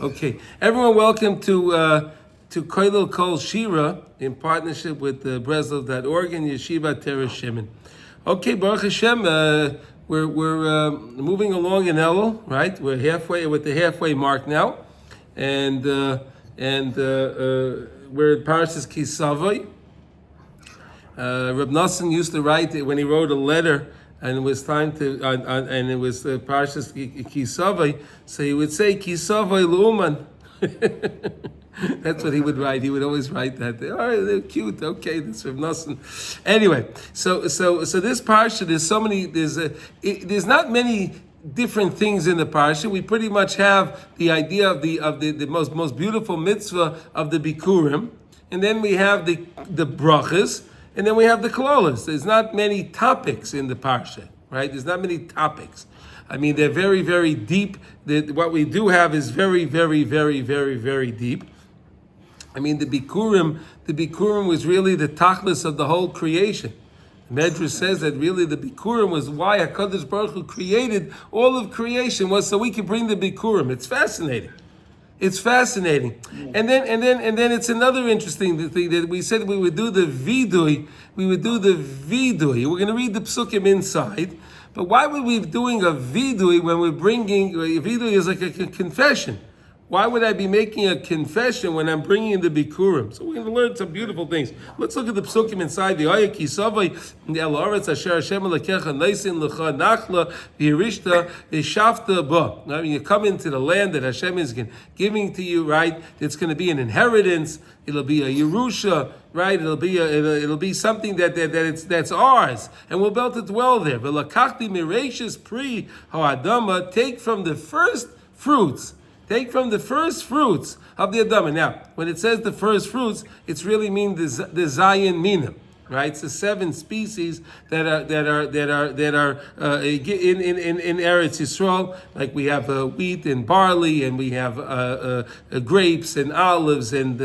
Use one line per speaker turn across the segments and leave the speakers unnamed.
Okay, everyone, welcome to Koilel Kol Shira in partnership with Breslov.org and Yeshiva Teresh Shimon. Okay, Baruch Hashem, we're moving along in Elul, right? We're halfway with the halfway mark now, and we're in Parshat Ki Tavo. Reb Nosson used to write when he wrote a letter, and it was time to, and it was Parshat Ki Tavo, so he would say Ki Tavo L'uman. That's what he would write. He would always write that. Oh, they're cute. Okay, that's Reb Nosson. Anyway, so this parsha, there's not many different things in the parsha. We pretty much have the idea of the most beautiful mitzvah of the Bikkurim, and then we have the brachas. And then we have the klolos. There's not many topics in the parsha, right? There's not many topics. I mean, they're very, very deep. What we do have is very, very, very, very, very deep. I mean, the Bikkurim was really the tachlis of the whole creation. Medrash says that really the Bikkurim was why HaKadosh Baruch Hu created all of creation, was so we could bring the Bikkurim. It's fascinating. It's fascinating. And then it's another interesting thing that we said we would do the vidui. We're going to read the psukim inside. But why would we be doing a vidui when we're bringing, a vidui is like a confession. Why would I be making a confession when I'm bringing in the Bikkurim? So we're going to learn some beautiful things. Let's look at the psukim inside. The Oya Ki Tavo, the El Oretz Asher Hashem Elokecha Neisin Lecha Nachla V'Yirishta V'Shavta Ba. I mean, you come into the land that Hashem is giving to you, right? It's going to be an inheritance. It'll be a Yerusha, right? It'll be something that's ours, and we'll be able to dwell there. V'Lakachti Mireishis Pri Ha'Adama. Take from the first fruits. Take from the first fruits of the Adama. Now, when it says the first fruits, it's really mean the Zayin Minim, right? It's the 7 species that are in Eretz Yisrael. Like we have wheat and barley, and we have grapes and olives and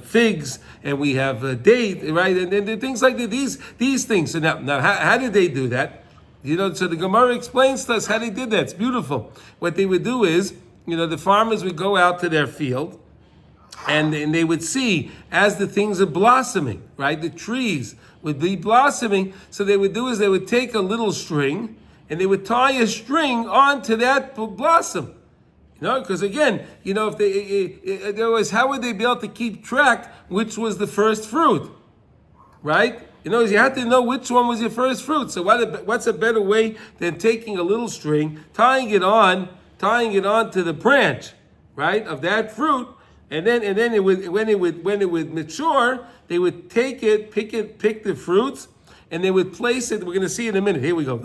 figs, and we have date, right? And things like that. These things. So now, how did they do that? So the Gemara explains to us how they did that. It's beautiful. What they would do is, the farmers would go out to their field, and they would see as the things are blossoming, right? The trees would be blossoming. So they would do is they would take a little string, and they would tie a string onto that blossom. Because again, if they always, how would they be able to keep track which was the first fruit, right? You had to know which one was your first fruit. So what's a better way than taking a little string, tying it on to the branch, right, of that fruit, and then it would when it would mature, they would take it, pick the fruits, and they would place it. We're going to see in a minute. Here we go.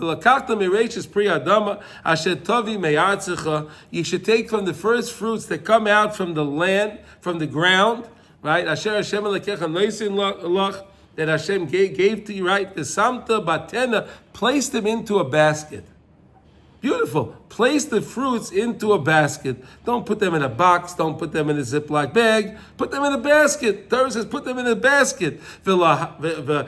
You should take from the first fruits that come out from the land, from the ground, right? That Hashem gave to you, right? The Samta Batena, place them into a basket. Beautiful. Place the fruits into a basket. Don't put them in a box. Don't put them in a Ziploc bag. Put them in a basket. Torah says put them in a basket. V'halachta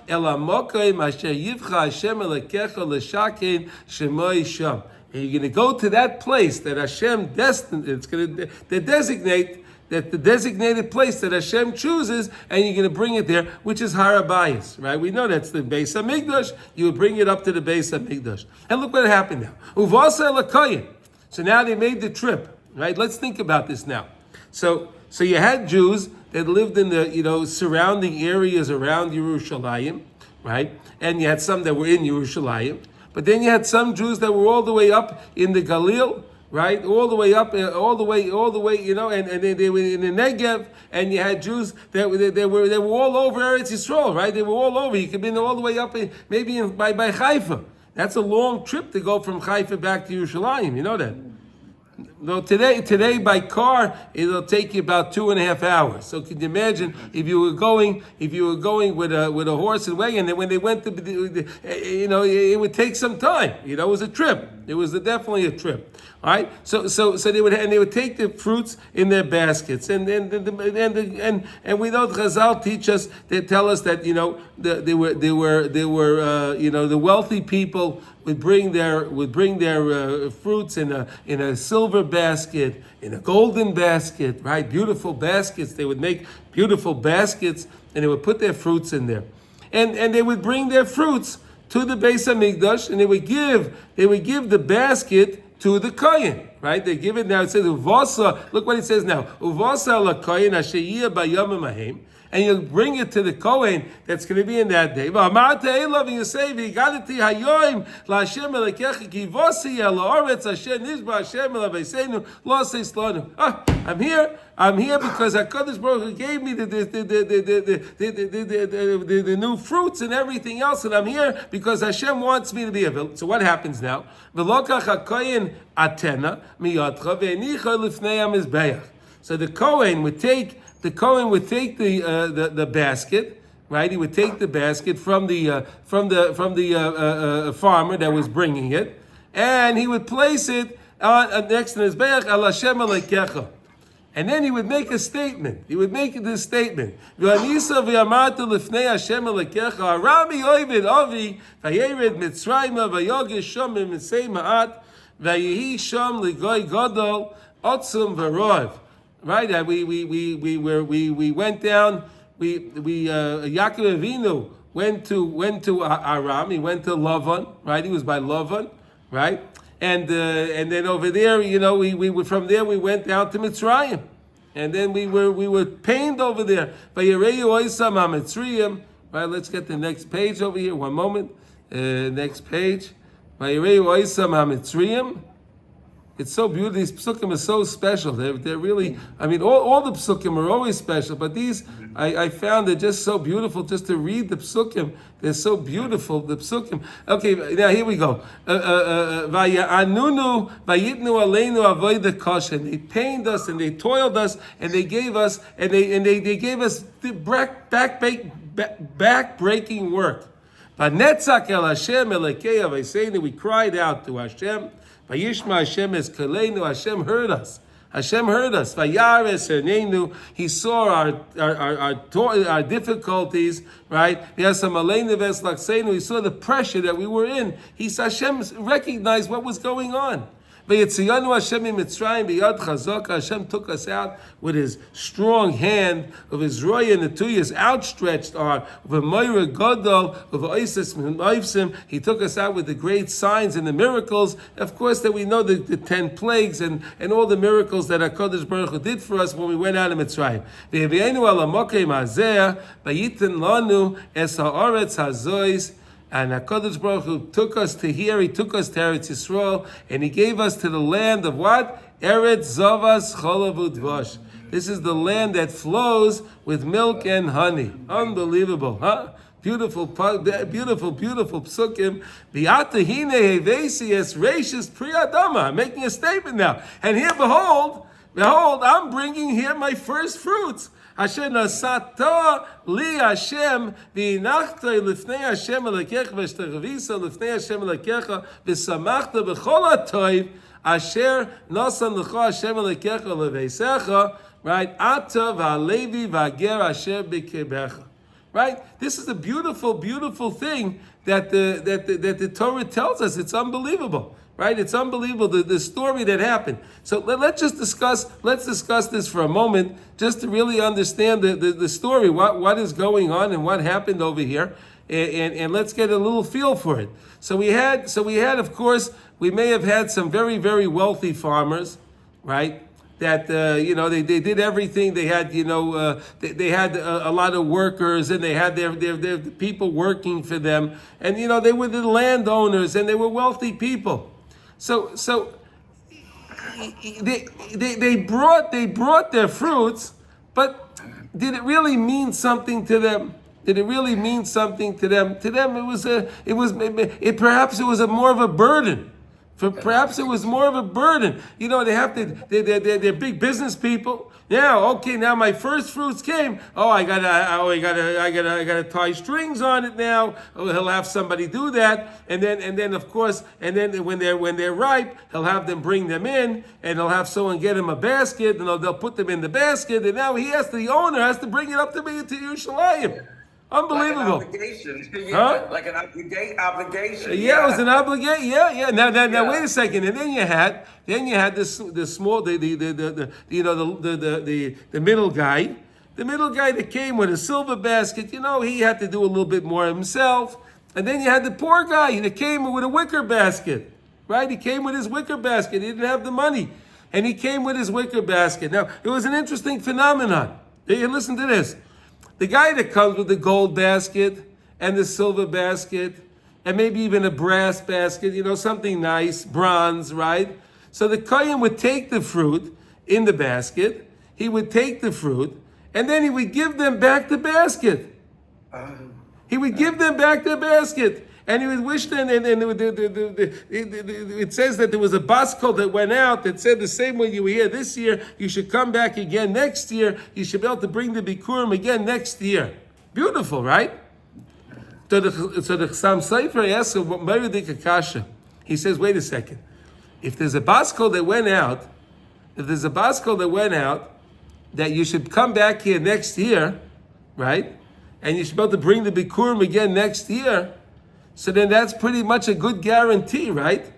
elamokai asher yivcha Hashem elekecha l'shakein shemoi sham. And you're going to go to that place that Hashem destined. It's going to designate. That the designated place that Hashem chooses, and you're going to bring it there, which is Har HaBayis, right? We know that's the Beis HaMikdash. You would bring it up to the Beis HaMikdash. And look what happened now. Uvasa Elakayim. So now they made the trip, right? Let's think about this now. So you had Jews that lived in the surrounding areas around Yerushalayim, right? And you had some that were in Yerushalayim, but then you had some Jews that were all the way up in the Galil, right, all the way up, all the way, and they were in the Negev, and you had Jews that were all over Eretz Yisrael, right? They were all over. You could be all the way up, maybe by Haifa. That's a long trip to go from Haifa back to Yerushalayim. You know that. No, today by car it'll take you about 2.5 hours. So can you imagine if you were going with a horse and wagon, and when they went to it would take some time. It was a trip. It was definitely a trip. All right. So they would take the fruits in their baskets, and we know Chazal teach us. They tell us that the wealthy people would bring their fruits in a silver basket, in a golden basket, right? Beautiful baskets. They would make beautiful baskets, and they would put their fruits in there, and they would bring their fruits to the Beis Hamikdash, and they would give the basket to the kohen, right? They give it now. It says uvasa. Look what it says now. Uvasa la kohen asher yiyeh bayomim hahem. And you'll bring it to the Kohen that's going to be in that day. And you say, I'm here because HaKadosh Baruch Hu gave me the new fruits and everything else, and I'm here because Hashem wants me to be available. So what happens now? So the Kohen would take the basket, right? He would take the basket from the farmer that was bringing it, and he would place it next to his Mizbeach al Hashem Elokecha. And then he would make a statement. He would make this statement. V'anisa v'yamartu lifnei Hashem Elokecha arami oived avi v'yered mitzrayma v'yogish sham b'misei ma'at v'yehi sham ligoy gadol otzum v'rov. Right, we went down. Yaakov Avinu went to Aram. He went to Lavan. Right, he was by Lavan. Right, and then over there, we from there we went down to Mitzrayim, and then we were pained over there. Right, let's get the next page over here. One moment. Next page. It's so beautiful. These psukim are so special. They're really, all the psukim are always special, but these, I found they're just so beautiful just to read the psukim. They're so beautiful, the psukim. Okay, now here we go. Vaya'anunu vayitnu aleinu avodah kosher. They pained us and they toiled us and they gave us, they gave us the back-breaking work. V'netzak el Hashem elekei aveiseinu. We cried out to Hashem. Vayishma Hashem es kaleinu. Hashem heard us. Hashem heard us. Vayares herneinu. He saw our difficulties, right? He saw the pressure that we were in. Hashem recognized what was going on. Hashem took us out with his strong hand of his roya netuyas, outstretched arm, he took us out with the great signs and the miracles. Of course, that we know the 10 plagues and all the miracles that HaKadosh Baruch Hu did for us when we went out of Mitzrayim. And HaKadosh Baruch Hu took us to here, he took us to Eretz Yisrael, and he gave us to the land of what? Eretz Zavas Cholav Udvash. This is the land that flows with milk and honey. Unbelievable, huh? Beautiful psukim. I'm making a statement now. And here, behold, I'm bringing here my first fruits. Asher nasata li Hashem v'inachta lifnei Hashem Elokecha v'shtachavisa lifnei Hashem Elokecha v'samachta b'chol ha'toiv asher nasan l'cha Hashem Elokecha leveisecha. Right? Ata v'alevi v'ager asher b'kebecha. Right? This is a beautiful, beautiful thing that the Torah tells us. It's unbelievable. Right? It's unbelievable, the story that happened. So let's discuss this for a moment, just to really understand the story, what is going on and what happened over here, and let's get a little feel for it. So we had, of course, we may have had some very, very wealthy farmers, right? That they did everything. They had they had a lot of workers, and they had their people working for them, and they were the landowners, and they were wealthy people. So they brought their fruits, but did it really mean something to them? Did it really mean something to them? To them, perhaps it was more of a burden. Perhaps it was more of a burden. They're big business people. Now my first fruits came. I gotta tie strings on it now. He'll have somebody do that, and then of course, when they're ripe, he'll have them bring them in, and he'll have someone get him a basket, and they'll put them in the basket, and now the owner has to bring it up to Yerushalayim. Unbelievable.
Like an obligation.
Huh?
Like an obligation.
Yeah, it was an obligation. Yeah. Now, wait a second. And then you had the small, the middle guy. The middle guy that came with a silver basket, he had to do a little bit more himself. And then you had the poor guy that came with a wicker basket, right? He came with his wicker basket. He didn't have the money. And he came with his wicker basket. Now, it was an interesting phenomenon. Hey, listen to this. The guy that comes with the gold basket and the silver basket and maybe even a brass basket, something nice, bronze, right? So the kohen would take the fruit in the basket. He would take the fruit. And then he would give them back the basket. He would give them back the basket. And he would wish them, and it says that there was a baskol that went out that said the same way you were here this year, you should come back again next year. You should be able to bring the Bikkurim again next year. Beautiful, right? So the Chassam Sofer asks him, he says, wait a second. If there's a baskol that went out, that you should come back here next year, right? And you should be able to bring the Bikkurim again next year. So then that's pretty much a good guarantee, right?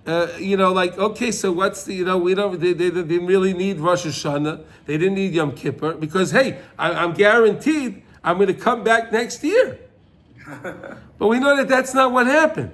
Okay, so what's they didn't really need Rosh Hashanah. They didn't need Yom Kippur because, hey, I'm guaranteed I'm going to come back next year. But we know that that's not what happened.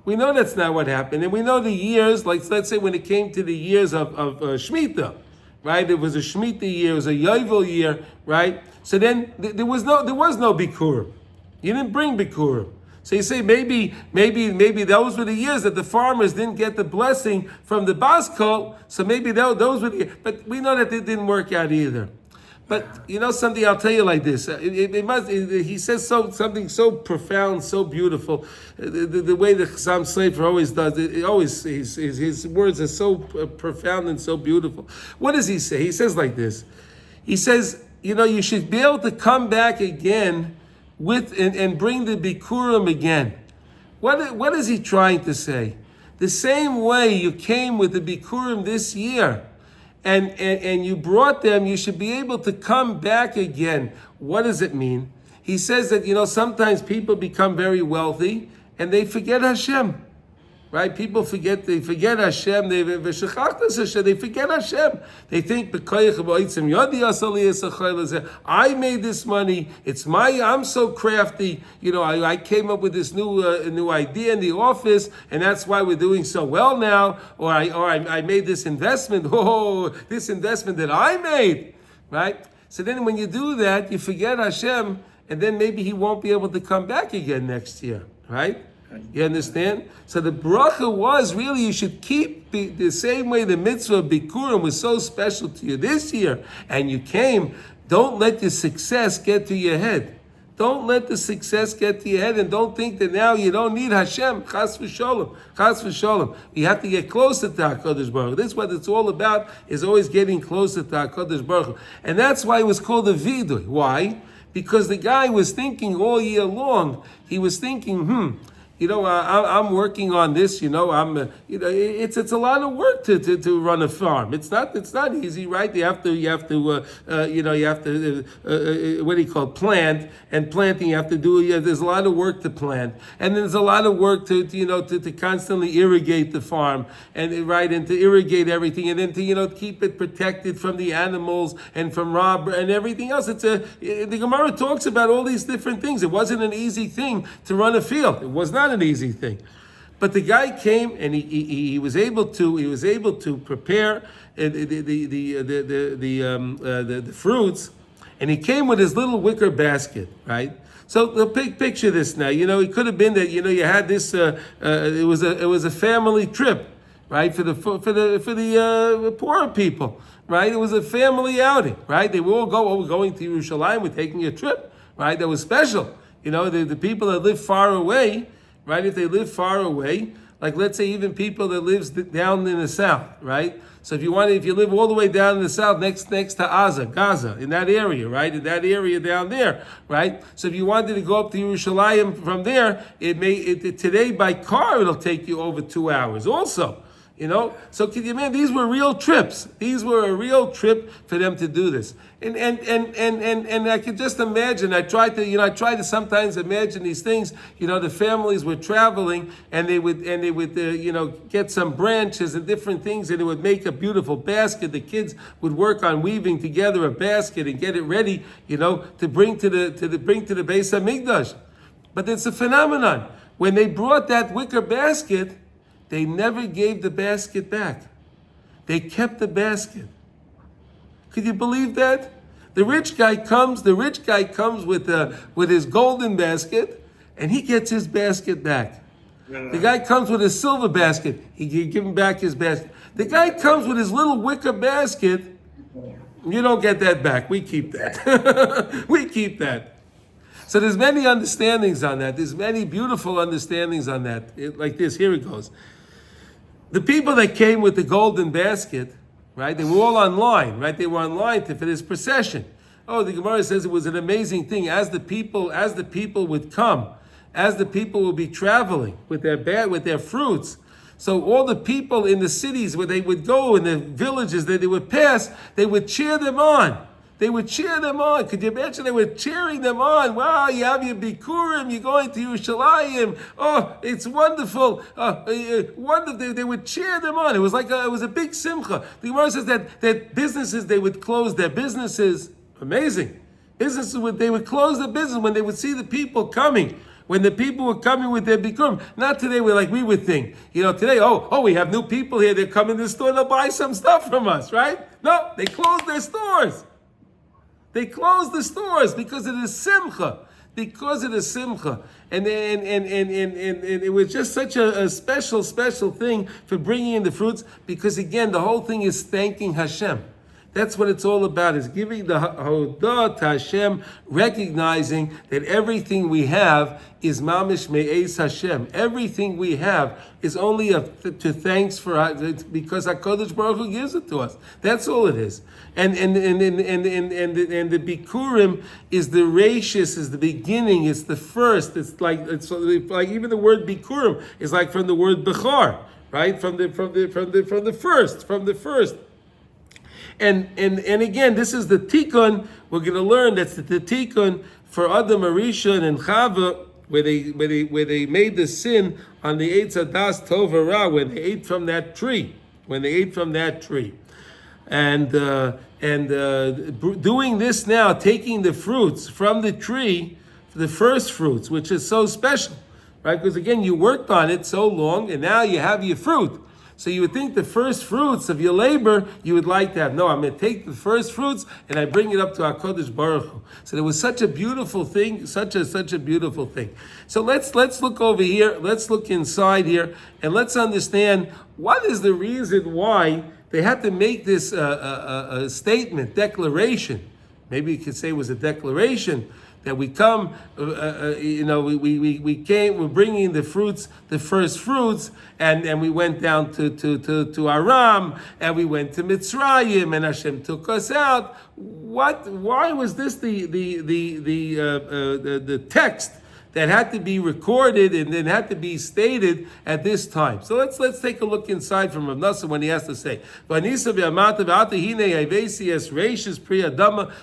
We know that's not what happened. And we know the years, like let's say when it came to the years of Shemitah, right? It was a Shemitah year, it was a Yovel year, right? So then there was no Bikkurim. You didn't bring Bikkurim. So you say maybe those were the years that the farmers didn't get the blessing from the baskol. So maybe those were the years. But we know that it didn't work out either. But something, I'll tell you like this. He says something so profound, so beautiful. The way the Chassam Sofer always does it, his words are so profound and so beautiful. What does he say? He says like this. He says, you should be able to come back again and bring the Bikkurim again. What is he trying to say? The same way you came with the Bikkurim this year, and you brought them, you should be able to come back again. What does it mean? He says that, sometimes people become very wealthy and they forget Hashem. Right? People forget Hashem, they forget Hashem. They think, I made this money, I'm so crafty, I came up with this new idea in the office, and that's why we're doing so well now, or I made this investment, this investment that I made, right? So then when you do that, you forget Hashem, and then maybe he won't be able to come back again next year, right? You understand? So the bracha was really you should keep the same way the mitzvah of Bikkurim was so special to you this year, and you came. Don't let your success get to your head. Don't let the success get to your head, and don't think that now you don't need Hashem. Chas v'sholom. Chas v'sholom. You have to get closer to HaKadosh Baruch Hu. This is what it's all about, is always getting closer to HaKadosh Baruch Hu. And that's why it was called a vidui. Why? Because the guy was thinking all year long, he was thinking, I'm working on this. It's a lot of work to run a farm. It's not easy, right? You have to what do you call it? Plant, and planting. You have to do. There's a lot of work to plant, and there's a lot of work to constantly irrigate the farm, and to irrigate everything, and then to keep it protected from the animals and from robber and everything else. The Gemara talks about all these different things. It wasn't an easy thing to run a field. It was not an easy thing, but the guy came and he was able to prepare the fruits, and he came with his little wicker basket, right? So the picture this now. It could have been that you had this. It was a family trip, right? For the poorer people, right? It was a family outing, right? They were all we're going to Yerushalayim. We're taking a trip, right? That was special. The people that live far away. Right, if they live far away, like let's say even people that lives down in the south, right? So if you live all the way down in the south, next to Gaza, in that area, right? In that area down there, right? So if you wanted to go up to Yerushalayim from there, today by car it'll take you over 2 hours. Also, So can you imagine? These were real trips. These were a real trip for them to do this. And I could just imagine. I tried to sometimes imagine these things. The families were traveling, and they would get some branches and different things, and it would make a beautiful basket. The kids would work on weaving together a basket and get it ready, to bring to the Beis Hamikdash. But it's a phenomenon. When they brought that wicker basket, they never gave the basket back. They kept the basket. Could you believe that? The rich guy comes with his golden basket, and he gets his basket back. The guy comes with his silver basket, he can give him back his basket. The guy comes with his little wicker basket, you don't get that back. We keep that. We keep that. So there's many understandings on that. There's many beautiful understandings on that. Like this, here it goes. The people that came with the golden basket, right? They were all online, right? They were online for this procession. Oh, the Gemara says it was an amazing thing. As the people would come, as the people would be traveling with their fruits. So all the people in the cities where they would go, in the villages that they would pass, they would cheer them on. They would cheer them on. Could you imagine? They were cheering them on. Wow, you have your Bikkurim, you're going to Yerushalayim. Oh, it's wonderful. Wonderful. They would cheer them on. It was a big simcha. The Gemara says that businesses, they would close their businesses. Amazing. They would close their business when they would see the people coming. When the people were coming with their Bikkurim. Not today, like we would think. Today, we have new people here. They're coming to the store to buy some stuff from us, right? No, they closed their stores. They closed the stores because of the simcha. And it was just such a special thing for bringing in the fruits, because again, the whole thing is thanking Hashem. That's what it's all about, is giving the Hodah to Hashem, recognizing that everything we have is mamish me'ez Hashem. Everything we have is only to thanks because HaKadosh Baruch Hu gives it to us. That's all it is. And the Bikkurim is the rashis, is the beginning, it's the first. It's like even the word Bikkurim is like from the word Bechar, right? From the first. And again, this is the tikkun. We're going to learn that's the tikkun for Adam Arishon and Chava, where they made the sin on the Eitz Hadas Tov Hara, when they ate from that tree. And doing this now, taking the fruits from the tree, the first fruits, which is so special, right? Because again, you worked on it so long, and now you have your fruit. So you would think the first fruits of your labor you would like to have. No, I'm going to take the first fruits and I bring it up to HaKadosh Baruch Hu. So there was such a beautiful thing, such a beautiful thing. So let's look over here, let's look inside here, and let's understand what is the reason why they had to make this statement, declaration. Maybe you could say it was a declaration that we come, we came, we're bringing the fruits, the first fruits, and we went down to Aram, and we went to Mitzrayim, and Hashem took us out. Why was this the text that had to be recorded and then had to be stated at this time? So let's take a look inside from Rav Nosson when he has to say,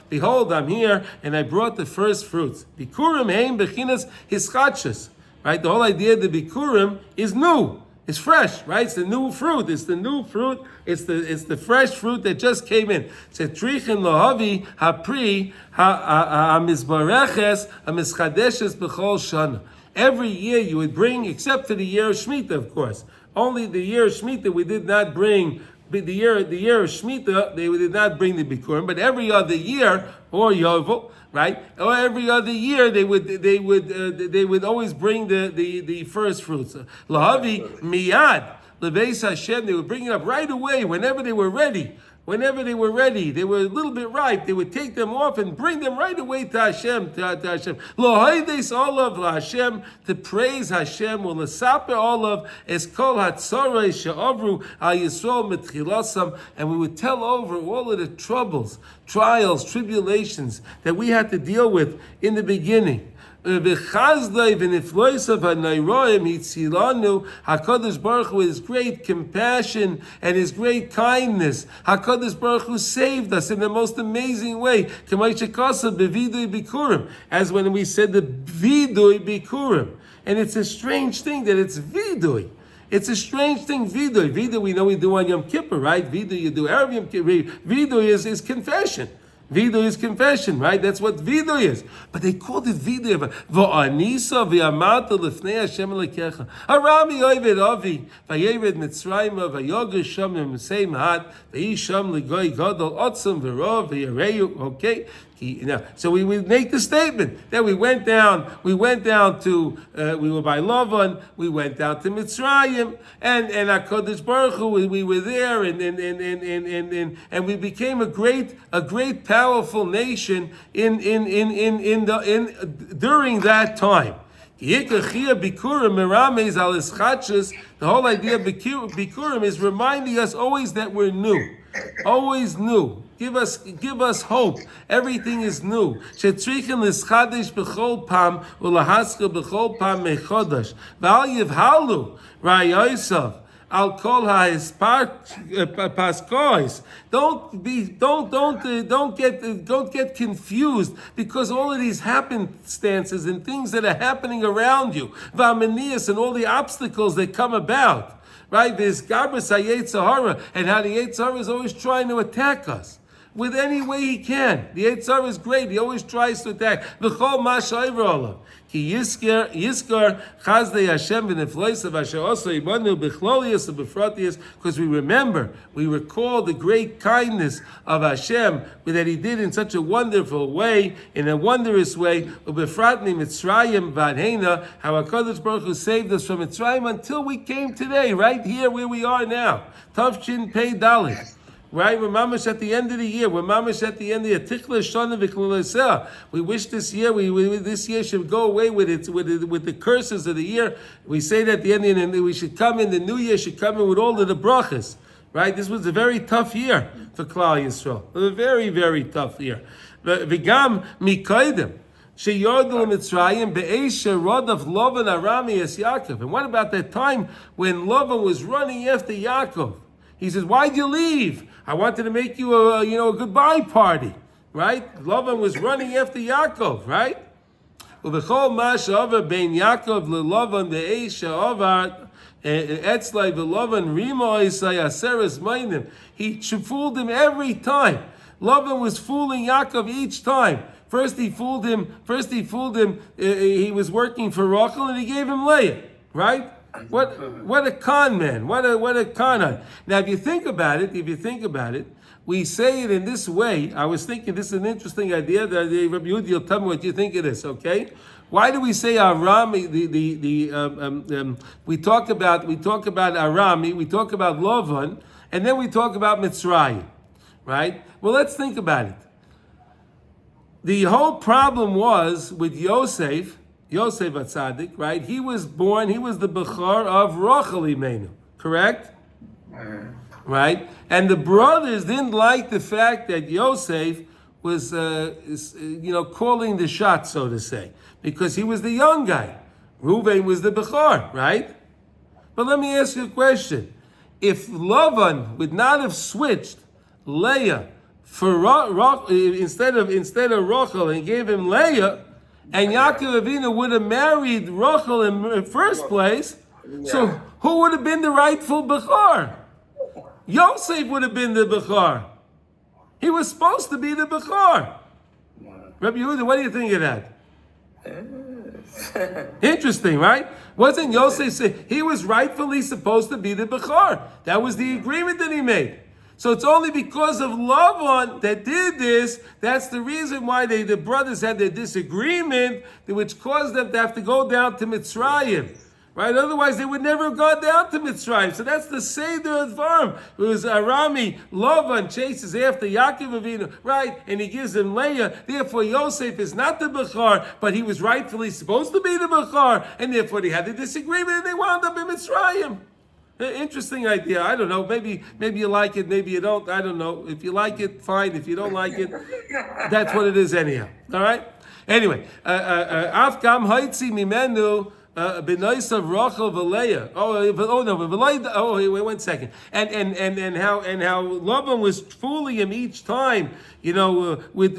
behold, I'm here and I brought the first fruits. Bikurim heim bechinas hischatshus. Right? The whole idea of the Bikurim is new. It's fresh, right? It's the new fruit. It's the fresh fruit that just came in. Trichin lohavi hapri hamizbareches hamischadeshes b'chol shana. Every year you would bring, except for the year of Shemitah, of course. Only the year of Shemitah we did not bring. The year of Shemitah they did not bring the Bikurim, but every other year, or Yovel, right? Or every other year they would always bring the first fruits. Lahavi miyad lebeis Hashem. They would bring it up right away whenever they were ready. Whenever they were ready, they were a little bit ripe. They would take them off and bring them right away to Hashem. Lo haides olav la Hashem, to praise Hashem. Will lesaper olav es kol hatzorei she'avru al Yisrael mitchilasam, and we would tell over all of the troubles, trials, tribulations that we had to deal with in the beginning. V'chazdoi v'nifloisav ha'nairoim hitzilanu. HaKadosh Baruch Hu, His great compassion and His great kindness. HaKadosh Baruch Hu saved us in the most amazing way. K'may shekasa b'vidui bikurim. As when we said the vidui bikurim. And it's a strange thing that it's vidui. It's a strange thing, vidui. Vidui we know we do on Yom Kippur, right? Vidui you do Erev Yom Kippur. Vidui is confession. Vidui is confession, right? That's what vidui is. But they called it vidui. V'anisa v'amata l'fnei Hashem Elokecha. Harami oived avi v'yered Mitzrayim v'yoger sham m'sei mahat v'yi sham l'goy gadol otzam v'rov v'yareyu. Okay. Now, so we make the statement that we went down to, we were by Lavan, we went down to Mitzrayim, and HaKadosh Baruch Hu, we were there, and we became a great powerful nation during that time. The whole idea of Bikkurim is reminding us always that we're new. Always new. Give us hope. Everything is new. Shetrichen l'schadesh b'chol pam u'lahaska b'chol pam mechodash. V'al yivhalu rayosav al kol ha'paskois. Don't get confused because all of these happenstances and things that are happening around you, v'amanias and all the obstacles that come about. Right? There's Gabras HaYetzer, and how the Yetzer is always trying to attack us. With any way he can. The Yetzer is great. He always tries to attack. V'chol ma shayver olav. Ki yiskar chazdei Hashem v'nefloisav asher oso ibanu b'chlolius u'b'fratius. Because we recall the great kindness of Hashem that He did in such a wonderful way, in a wondrous way. U'b'fratni Mitzrayim v'adheina. How HaKadosh Baruch Hu saved us from Mitzrayim until we came today, right here where we are now. Tavshin Pei Dalit. Right, we're mamash at the end of the year. We're mamash at the end of the year. Tichla shana v'kluleseh. We wish this year, this year should go away with the curses of the year. We say that at the end, and we should come in. The new year should come in with all of the brachas. Right, this was a very tough year for Klal Yisrael. It was a very, very tough year. V'gam mikaydem. Sheyodel Mitzrayim be'esha rodav Lavan Arami es Yaakov. And what about that time when Lavan was running after Yaakov? He says, "Why'd you leave? I wanted to make you a goodbye party." Right? Lavan was running after Yaakov, right? Uvechol masha'avar bein Yaakov leLavan be'esha avar etzlai veLavan rimo isai aseres mainim. He fooled him every time. Lavan was fooling Yaakov each time. First he fooled him. He was working for Rachel, and he gave him Leah. Right? What a con man! What a con man! Now, if you think about it, we say it in this way. I was thinking this is an interesting idea. That Rabbi Yehudi, you'll tell me what you think it is. Okay? Why do we say Aram? We talk about Arami. We talk about Lavan, and then we talk about Mitzrayim. Right? Well, let's think about it. The whole problem was with Yosef HaTzadik, right? He was the Bechor of Rachel Imenu, correct? Right? And the brothers didn't like the fact that Yosef was, calling the shot, so to say, because he was the young guy. Reuven was the Bechor, right? But let me ask you a question. If Lavan would not have switched Leah for instead of Rachel and gave him Leah, and Yaakov Avinu would have married Rachel in the first place, so who would have been the rightful Bechor? Yosef would have been the Bechor. He was supposed to be the Bechor. Rabbi Yehuda, what do you think of that? Interesting, right? Wasn't Yosef say he was rightfully supposed to be the Bechor? That was the agreement that he made. So it's only because of Lavan that did this. That's the reason why the brothers had their disagreement, which caused them to have to go down to Mitzrayim. Right? Otherwise, they would never have gone down to Mitzrayim. So that's the Seder of Dvarim. It was Arami, Lavan chases after Yaakov Avinu, right? And he gives him Leah. Therefore, Yosef is not the Bechor, but he was rightfully supposed to be the Bechor. And therefore, they had the disagreement and they wound up in Mitzrayim. Interesting idea. I don't know. Maybe you like it. Maybe you don't. I don't know. If you like it, fine. If you don't like it, that's what it is anyhow. All right. Anyway, Afgam Haitzi Mimenu. Benois of Rachel Valeya. Wait 1 second. And how Laban was fooling him each time, with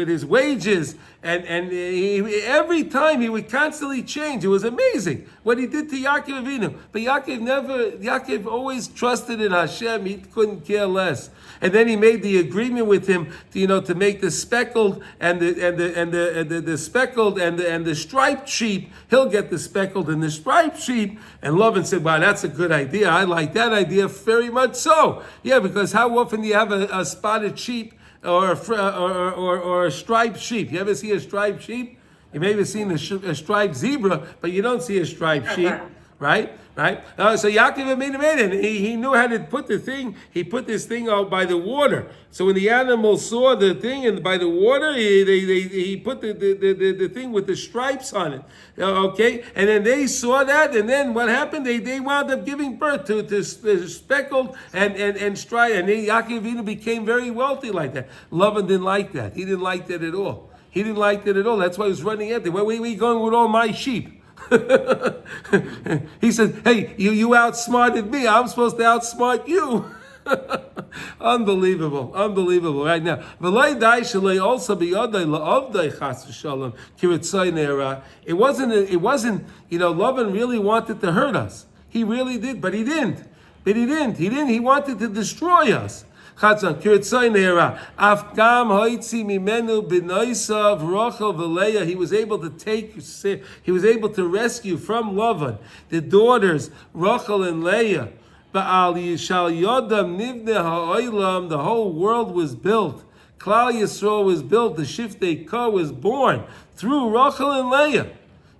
his wages, and every time he would constantly change. It was amazing what he did to Yaakov Avinu. But Yaakov always trusted in Hashem. He couldn't care less. And then he made the agreement with him to make the speckled and the speckled and the striped sheep. He'll get the speckled and the striped sheep. And Laban said, "Wow, that's a good idea. I like that idea very much so." Yeah, because how often do you have a spotted sheep or a striped sheep? You ever see a striped sheep? You may have seen a striped zebra, but you don't see a striped sheep. Right? So Yaakov made it. He knew how to put the thing. He put this thing out by the water. So when the animals saw the thing and by the water, he put the thing with the stripes on it. Okay, and then they saw that, and then what happened? They wound up giving birth to speckled and striped, and Yaakov became very wealthy like that. Laban didn't like that. He didn't like that at all. That's why he was running after. Where are we going with all my sheep? He said, "Hey, you outsmarted me. I'm supposed to outsmart you." Unbelievable right now. It wasn't, Laban really wanted to hurt us. He really did, but he didn't. He wanted to destroy us. He was able to rescue from Lavan the daughters Rachel and Leah. The whole world was built. Klal Yisrael was built. The Shiftei Ka was born through Rachel and Leah,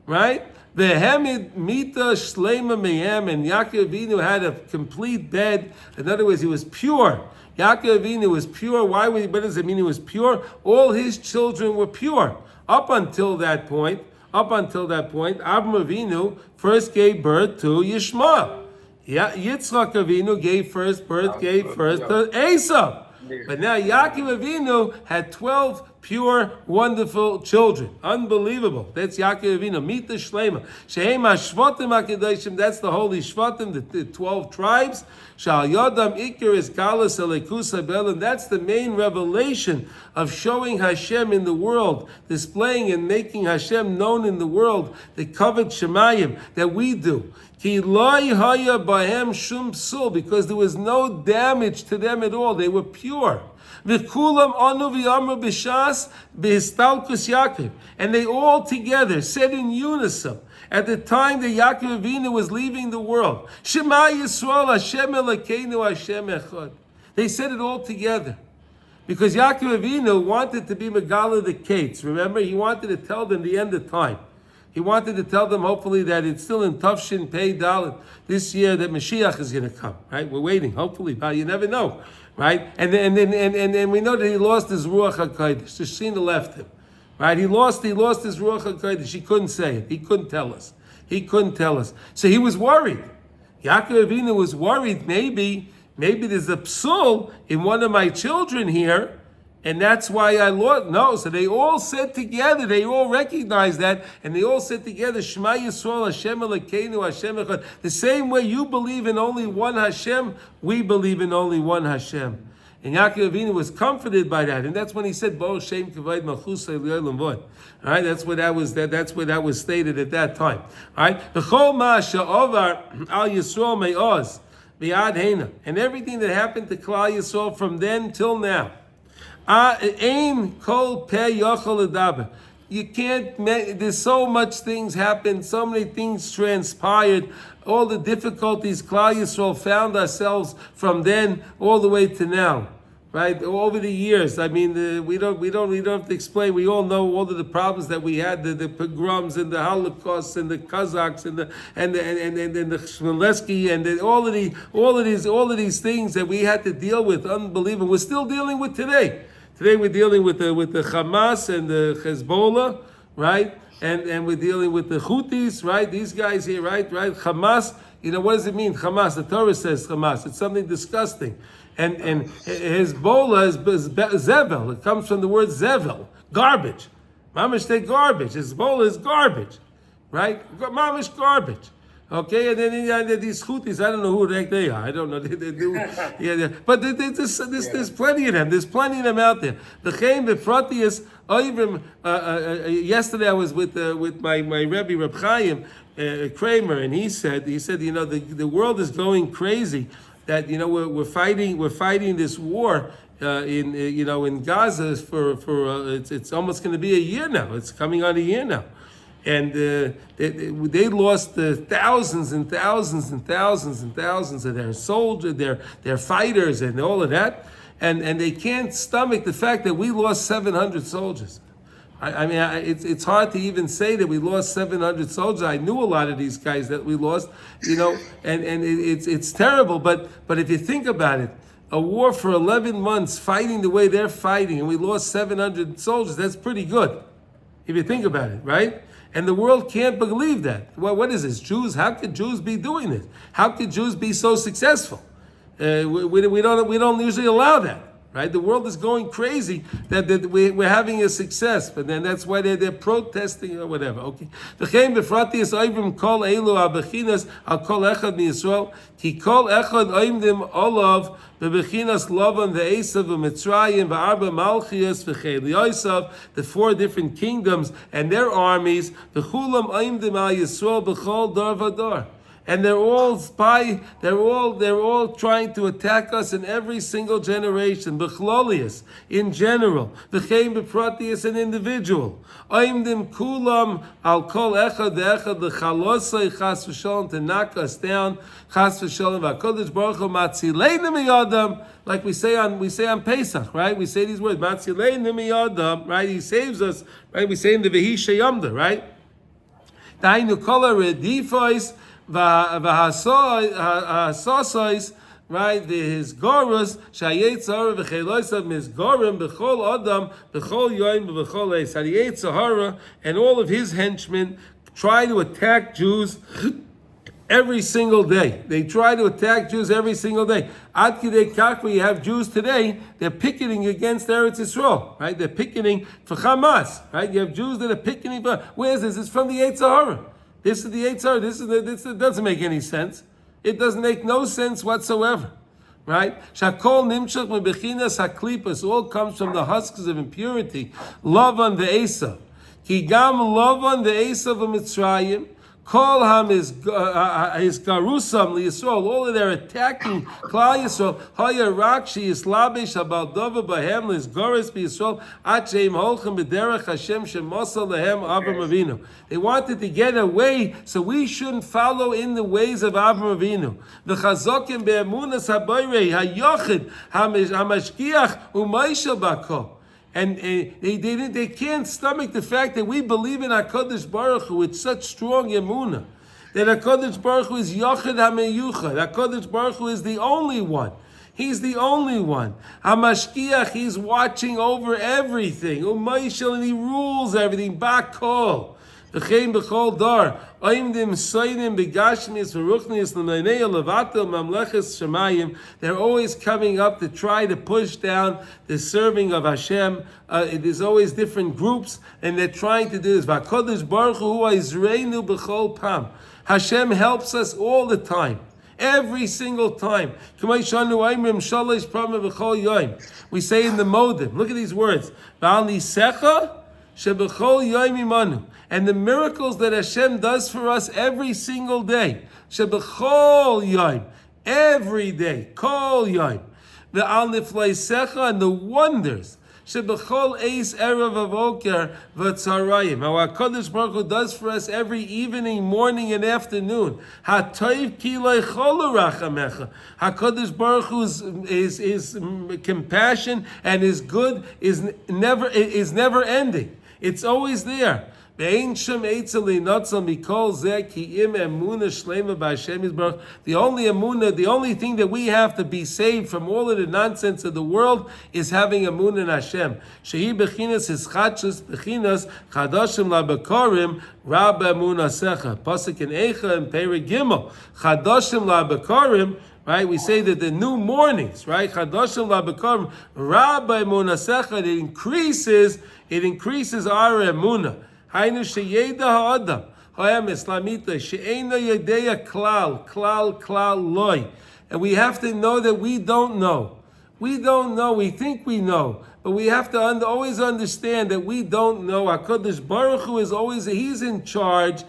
right? The Hemid Mita Shleima Mehem, and Yaakov Avinu had a complete bed. In other words, he was pure. Yaakov Avinu was pure. What does it mean he was pure? All his children were pure. Up until that point, Avraham Avinu first gave birth to Yishmael. Yitzchak Avinu gave birth to Esau. But now Yaakov Avinu had 12 pure, wonderful children. Unbelievable. That's Yaakov Avinu. Mita Shlema. Shehem HaShvatim HaKadoshim. That's the holy Shvatim, the 12 tribes. Shal Yodam Iker is Galas Elekus HaBelim. That's the main revelation of showing Hashem in the world, displaying and making Hashem known in the world, the Kavod Shemayim that we do. Ki loy haya bahem shum psul, because there was no damage to them at all. They were pure. V'kulam anu v'yamru b'shas b'histalkus Yaakov. And they all together said in unison, at the time that Yaakov Avinu was leaving the world, Shema Yisrael Hashem Elokeinu Hashem Echad. They said it all together. Because Yaakov Avinu wanted to be Megala the Kates. Remember, he wanted to tell them the end of time. He wanted to tell them, hopefully, that it's still in Tafshin Pei Dalet this year that Mashiach is going to come. Right? We're waiting, hopefully, but you never know, right? And we know that he lost his Ruach HaKodesh. The Shekhinah left him, right? He lost his Ruach HaKodesh. He couldn't say it. He couldn't tell us. So he was worried. Yaakov Avinu was worried. Maybe there's a psul in one of my children here. And that's why I lost. No, so they all said together, they all recognized that, and they all said together, Shema Yisrael Hashem Elokeinu Hashem Echad. The same way you believe in only one Hashem, we believe in only one Hashem. And Yaakov Avinu was comforted by that, and that's when he said, Bo Shem Kavod Malchusay L'Olam Vod. All right, that's where that was stated at that time. All right, V'chol Ma Sha'ovar Al Yisrael Me'oz V'Ad Heina, and everything that happened to Klal Yisrael from then till now. Ain kol peh yochel ledaber. You can't. There's so much things happened. So many things transpired. All the difficulties Klal Yisrael found ourselves from then all the way to now. Right, over the years. I mean, we don't have to explain. We all know all of the problems that we had: the pogroms and the Holocaust and the Kazakhs and the Shmeleski and all of these things that we had to deal with. Unbelievable. We're still dealing with today. Today we're dealing with the Hamas and the Hezbollah, right? And we're dealing with the Houthis, right? These guys here, right? Hamas. What does it mean? Hamas. The Torah says Hamas. It's something disgusting. And Hezbollah is Zevel. It comes from the word Zevel. Garbage. Mamish, they garbage. Hezbollah is garbage. Right? Mamish garbage. Okay, and then these Houthis, I don't know who the heck they are. I don't know. They do, but there's plenty of them. There's plenty of them out there. The Chaim, the Fratius, yesterday I was with my Rebbe, Reb Chaim Kramer, and he said, the world is going crazy. That we're fighting this war in Gaza for it's almost going to be a year now. It's coming on a year now. And they lost thousands and thousands and thousands and thousands of their soldiers, their fighters, and all of that, and they can't stomach the fact that we lost 700 soldiers. It's hard to even say that we lost 700 soldiers. I knew a lot of these guys that we lost, and it's terrible. But if you think about it, a war for 11 months fighting the way they're fighting, and we lost 700 soldiers. That's pretty good, if you think about it, right? And the world can't believe that. Well, what is this? Jews? How could Jews be doing this? How could Jews be so successful? We don't usually allow that, right? The world is going crazy that we're having a success, but then that's why they're protesting or whatever. Okay. V'chein befrati es oivim kol elu abechinas al kol echad miYisrael ki kol echad oimdim olav bebechinas lavan ve'esav v'mitzrayim v'arba malchias v'cheil Yosef, the 4 different kingdoms and their armies, v'chulam oimdim al Yisrael b'chol dar v'dar. And they're all trying to attack us in every single generation. B'chlolius, in general. V'chein b'pratius, an individual. Oimdim kulam al kol echad ve'echad l'chalosai chas v'sholem, to knock us down. Chas v'sholem v'akodesh baruch hu matzileinu miyadam. Like we say on Pesach, right? We say these words, matzileinu miyadam, right? He saves us, right? We say in the V'hi sheyamda, right? Dainu kol ha'redifos v'hasosois, right? His gorus shayetzara v'cheloisav mizgorim b'chol adam b'chol yoim b'chol eis. Hayetzara and all of his henchmen try to attack Jews every single day. They try to attack Jews every single day. Ad kidei kach, we have Jews today, they're picketing against Eretz Yisrael, right? They're picketing for Hamas, right? You have Jews that are picketing for, where's this? It's from the Yetzirah. This is the Yetzirah. This doesn't make any sense. It doesn't make no sense whatsoever, right? Shakol nimshach mebechinas haklipas, all comes from the husks of impurity. Lavan ve'esav. Ki gam lavan ve'esav v'mitzrayim. Kol ham is garusam liyisrael. All of their attacking Klal Yisrael. Haya rakshi is labish abaldova bahem lizgoris b'Yisrael atcheim holchem b'derech Hashem shemosa lehem Avram Avinu. They wanted to get away, so we shouldn't follow in the ways of Avram Avinu. V'chazokim be'emunas habayrei hayochid hamashkiach u'maisha bako. And they can't stomach the fact that we believe in HaKadosh Baruch Hu with such strong emunah. That HaKadosh Baruch Hu is Yochid HaMeyuchad. HaKadosh Baruch Hu is the only one. He's the only one. HaMashkiach, he's watching over everything. U'Maishal, and he rules everything. Bakol. V'chein b'chol dar. Oimdim soidim b'gashmis v'ruchnis l'meinei levatel mamleches shemayim. They're always coming up to try to push down the serving of Hashem. There's always different groups, and they're trying to do this. V'akodesh baruch hu ha'izreinu b'chol pam. Hashem helps us all the time. Every single time. We say in the Modim, look at these words. And the miracles that Hashem does for us every single day. Every day. Kol Yom. And the wonders. How HaKadosh Baruch Hu does for us every evening, morning, and afternoon. HaKadosh Baruch Hu's is compassion and his good is never ending. It's always there. The only thing that we have to be saved from all of the nonsense of the world is having emunah in Hashem. Shehi bechinas hischatshus bechinas chadashim laBikkurim rab emunasecha. Pasuk in Eicha and Perek Gimel. Chadashim laBikkurim right? We say that the new mornings, right? Chadoshim LaBikkurim, Rabbi Munasecha, it increases our emunah. Hainu sheyeda ha'adam, ha'em islamita, she'eino yedeya klal loy. And we have to know that we don't know. We don't know. We think we know. But we have to always understand that we don't know. HaKadosh Baruch Hu is always, He's in charge.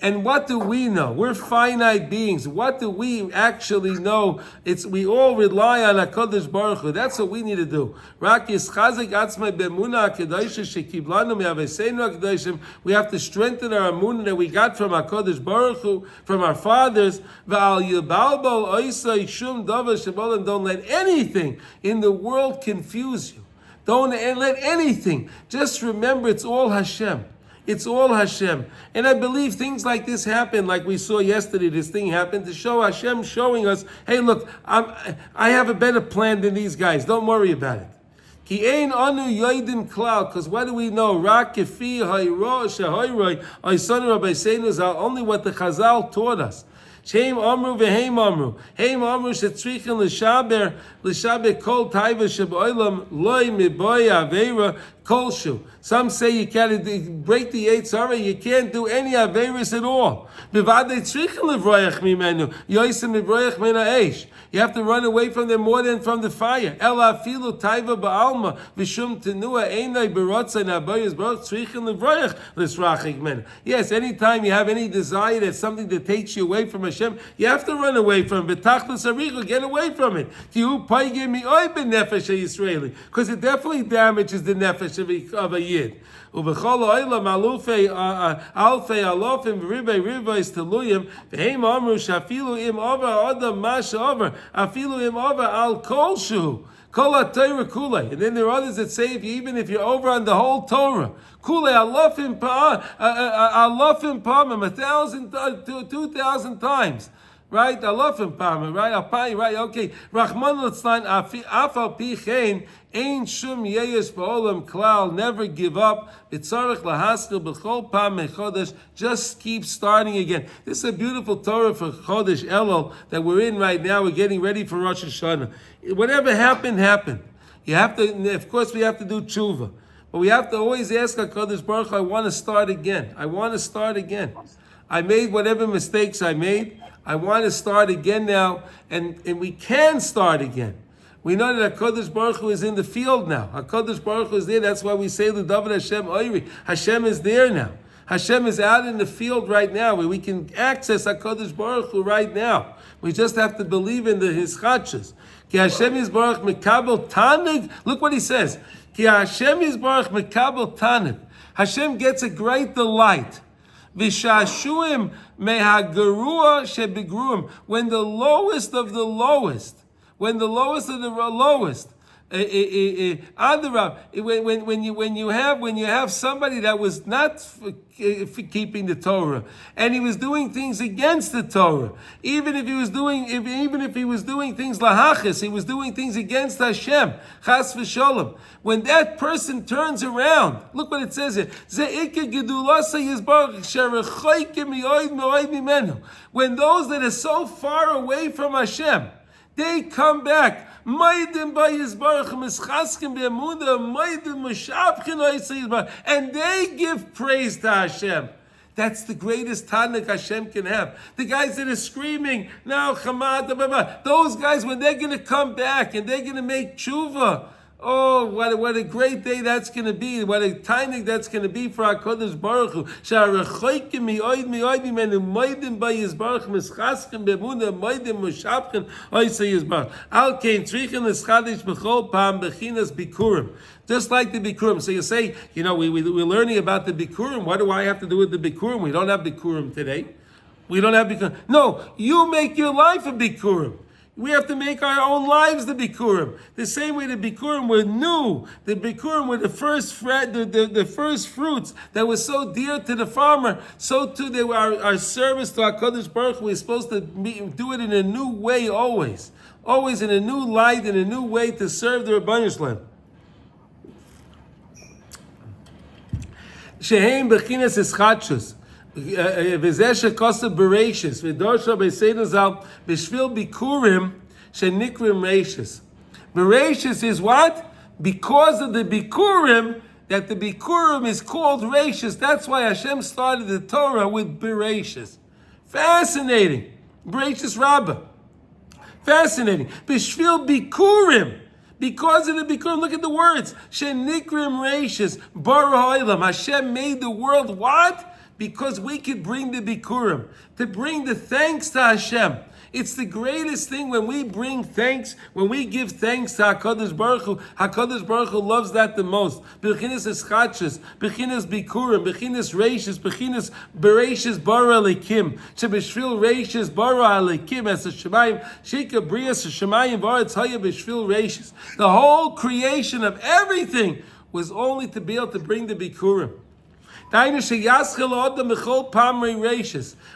And what do we know? We're finite beings. What do we actually know? We all rely on HaKadosh Baruch Hu. That's what we need to do. We have to strengthen our emunah that we got from HaKadosh Baruch Hu, from our fathers. Don't let anything in the world confuse you. Don't let anything. Just remember, it's all Hashem. It's all Hashem. And I believe things like this happen, like we saw yesterday, this thing happened to show Hashem showing us, hey, look, I have a better plan than these guys. Don't worry about it. Ki ein anu yoidim klal, because what do we know? Rak kefi hayro shehoyroi oisanu rabbeinu zal, only what the Chazal taught us. Shem amru v'heim amru. Heim amru shetzrichen l'shaber kol taiva sheb'olam loy miboy aveira kolshu. Some say you can't break the Yetzirah, you can't do any averis at all. B'vadei tzrichen l'vroyach mimenu, yoisem l'vroyach min ha'esh. You have to run away from them more than from the fire. Ela afilu taiva ba'alma v'shum tenua einai berotzai na'bayis baruch tzrichen l'vroyach l'srachik menu. Yes, anytime you have any desire that's something that takes you away from Hashem, you have to run away from it. B'tachlis arichu, get away from it. Because it definitely damages the nefesh of a yid. Ubechol oilam alufei alofim ribei teluyim v'heim amru shafilu im over adam masha over afilu im over al kolshu kol ha'torah kulei. And then there are others that say even if you're over on the whole Torah, kulei alofim pa'amim 1,000 to 2,000 times. Right? Alofim pa'amim. Right? Alpai. Right? Okay. Rachman l'tzlan afal pichein ein shum yeyesh ba'olam klal. Never give up. B'tzarech lahaskil b'chol pa'am mechodesh. Just keep starting again. This is a beautiful Torah for Chodesh Elul that we're in right now. We're getting ready for Rosh Hashanah. Whatever happened, happened. You have to. Of course, we have to do tshuva, but we have to always ask HaKadosh Baruch Hu, I want to start again. I want to start again. I made whatever mistakes I made. I want to start again now, and we can start again. We know that HaKadosh Baruch Hu is in the field now. HaKadosh Baruch Hu is there. That's why we say the David Hashem Oiri. Hashem is there now. Hashem is out in the field right now, where we can access HaKadosh Baruch Hu right now. We just have to believe in His chachas. Ki Hashem Yisbarach mekabel tanig. Look what he says. Ki Hashem Yisbarach mekabel tanig. Hashem gets a great delight. V'shashuim mehagerua shebigruim. When the lowest of the lowest, when the lowest of the lowest, when you have somebody that was not for keeping the Torah and he was doing things against the Torah, even if he was doing things lahachis, he was doing things against Hashem, chas v'sholem. When that person turns around, look what it says here. When those that are so far away from Hashem, they come back. And they give praise to Hashem. That's the greatest tanuk Hashem can have. The guys that are screaming, now, Chamad, those guys, when they're going to come back and they're going to make tshuva, oh, what a great day that's going to be. What a timing that's going to be for HaKadosh Baruch Hu. Sha'arachaykim mi'oid menu moidim ba'yizbarach mischaskim be'emunah moidim mushabchen oisay yizbarach. Al kein tzrichen l'schadish b'chol pam b'chinas bikurim. Just like the Bikkurim. So you say, we're learning about the Bikkurim. What do I have to do with the Bikkurim? We don't have Bikkurim today. We don't have Bikkurim. No, you make your life a Bikkurim. We have to make our own lives the Bikkurim. The same way the Bikkurim were new. The Bikkurim were the first fruits that were so dear to the farmer. So too they were our service to HaKadosh Baruch Hu. We're supposed to do it in a new way always. Always in a new light, in a new way to serve the Rebbeinu Shalom. Sheheim bechinas eschatshus. V'zeh shekosav bereishis. V'dosha b'seinu zal b'shvil bikurim. shenikrim reishis. Bereishis is what? Because of the Bikkurim, that the Bikkurim is called Reishis. That's why Hashem started the Torah with Bereishis. Fascinating. Bereishis Rabbah. Fascinating. Bishvil Bikkurim. Because of the Bikkurim, look at the words. Shenikrim Reishis. Bara Ha'olam. Hashem made the world what? Because we could bring the Bikkurim. To bring the thanks to Hashem. It's the greatest thing when we bring thanks, when we give thanks to HaKadosh Baruch Hu. HaKadosh Baruch Hu loves that the most. Bechinas eschatshus, bechinas bikurim, bechinas reishis, bechinas bereishis bara alekim. Shebeshvil reishis bara alekim as a shemayim, shika brias shemayim bara tzaya beshvil reishis. The whole creation of everything was only to be able to bring the bikurim.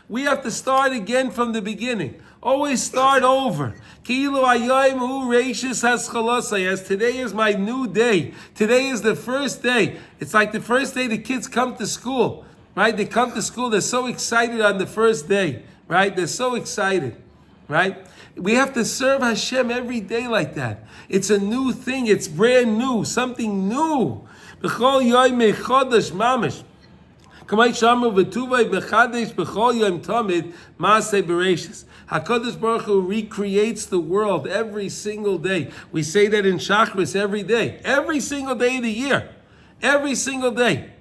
We have to start again from the beginning. Always start over. As today is my new day. Today is the first day. It's like the first day the kids come to school, right? They come to school. They're so excited on the first day, right? They're so excited, right? We have to serve Hashem every day like that. It's a new thing. It's brand new. Something new. HaKadosh Baruch Hu recreates the world every single day. We say that in Shachris every day. Every single day of the year. Every single day.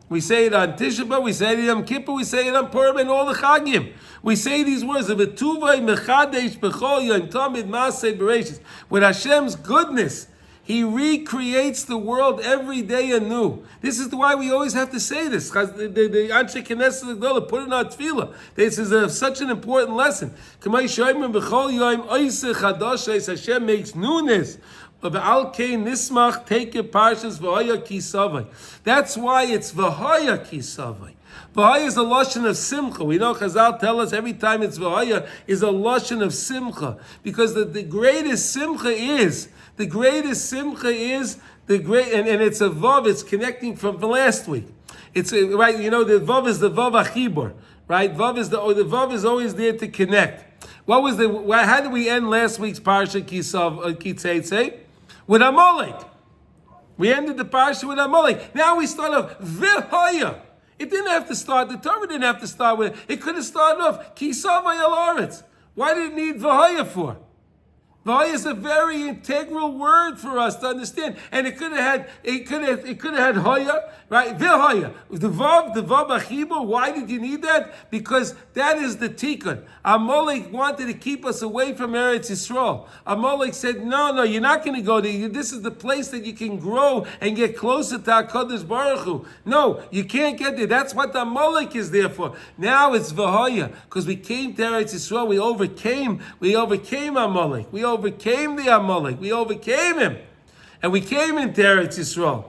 We say it on Tisha B'Av, we say it on Yom Kippur, we say it on Purim and all the Chagim. We say these words of V'tuvay mechadesh b'chol yom tamid maaseh bereishis. With Hashem's goodness, He recreates the world every day anew. This is why we always have to say this. The Anshe Knesset Gdola put it in our tefillah. This is such an important lesson. Hashem makes newness. That's why it's V'haya Kisavai. V'haya is a lashon of simcha. We know Chazal tell us every time it's V'haya is a lashon of simcha. Because the greatest simcha is the great, and it's a vav. It's connecting from last week. It's right. You know the vav is the vav achibor, right? The vav is always there to connect. What was how did we end last week's Parshat Ki Tavo? With Amalek. We ended the Parsha with Amalek. Now we start off V'haya. It didn't have to start. The Torah didn't have to start with it. It could have started off Ki Savai al Aretz. Why did it need V'haya for? V'haya is a very integral word for us to understand, and it could have had Haya, right? V'haya, the vav achibur. Why did you need that? Because that is the tikkun. Amalek wanted to keep us away from Eretz Yisrael. Amalek said, "No, you're not going to go there. This is the place that you can grow and get closer to HaKadosh Baruch Hu. No, you can't get there. That's what the Amalek is there for. Now it's V'haya, because we came to Eretz Yisrael. We overcame Amalek. We overcame the Amalek. We overcame him. And we came into Eretz Yisrael.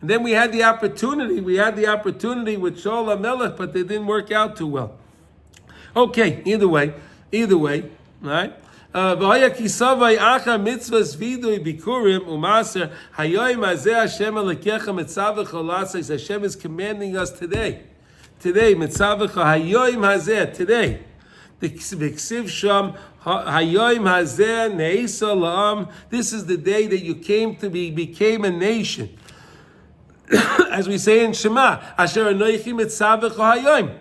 And then we had the opportunity. We had the opportunity with Shaul HaMelech, but they didn't work out too well. Okay, either way, right? V'haya kisavai acha mitzvahs vidui bikurim umaser hayoim hazeh Hashem alekecha mitzavecha lasis. Hashem is commanding us today, mitzavecha hayoim hazeh, today. The V'ksiv sham hayoim hazeh neisa la'am. This is the day that you became a nation. As we say in Shema, Asher anoichi mitzavecha hayoim.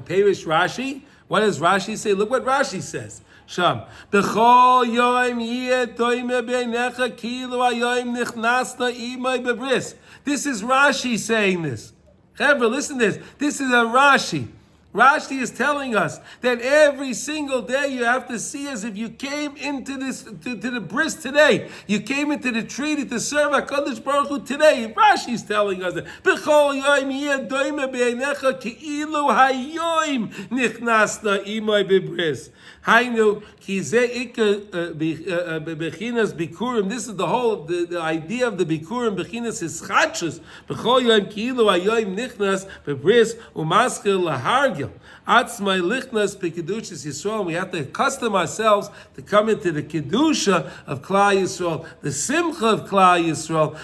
Perish Rashi. What does Rashi say? Look what Rashi says. Sham. B'chol yoim yeh toime b'einecha kilu hayoim nichnasna imay bebris. This is Rashi saying this. Chevra, listen to this. This is a Rashi. Rashi is telling us that every single day you have to see as if you came into this to the bris today. You came into the treaty to serve HaKadosh Baruch Hu today. Rashi is telling us that B'chol yoim yeh doime b'einecha ki'ilu hayoim nichnasna imay bebris. Hainu ki zeh ikar bechinas bikurim. This is the whole the idea of the bikurim. Bechinas is chachus. B'chol yoim ki'ilu hayoim nichnas bebris umaskil lahargil. Atzmai lichnas bekedushas Yisrael. We have to accustom ourselves to come into the kedusha of Klal Yisrael, the simcha of Klal Yisrael,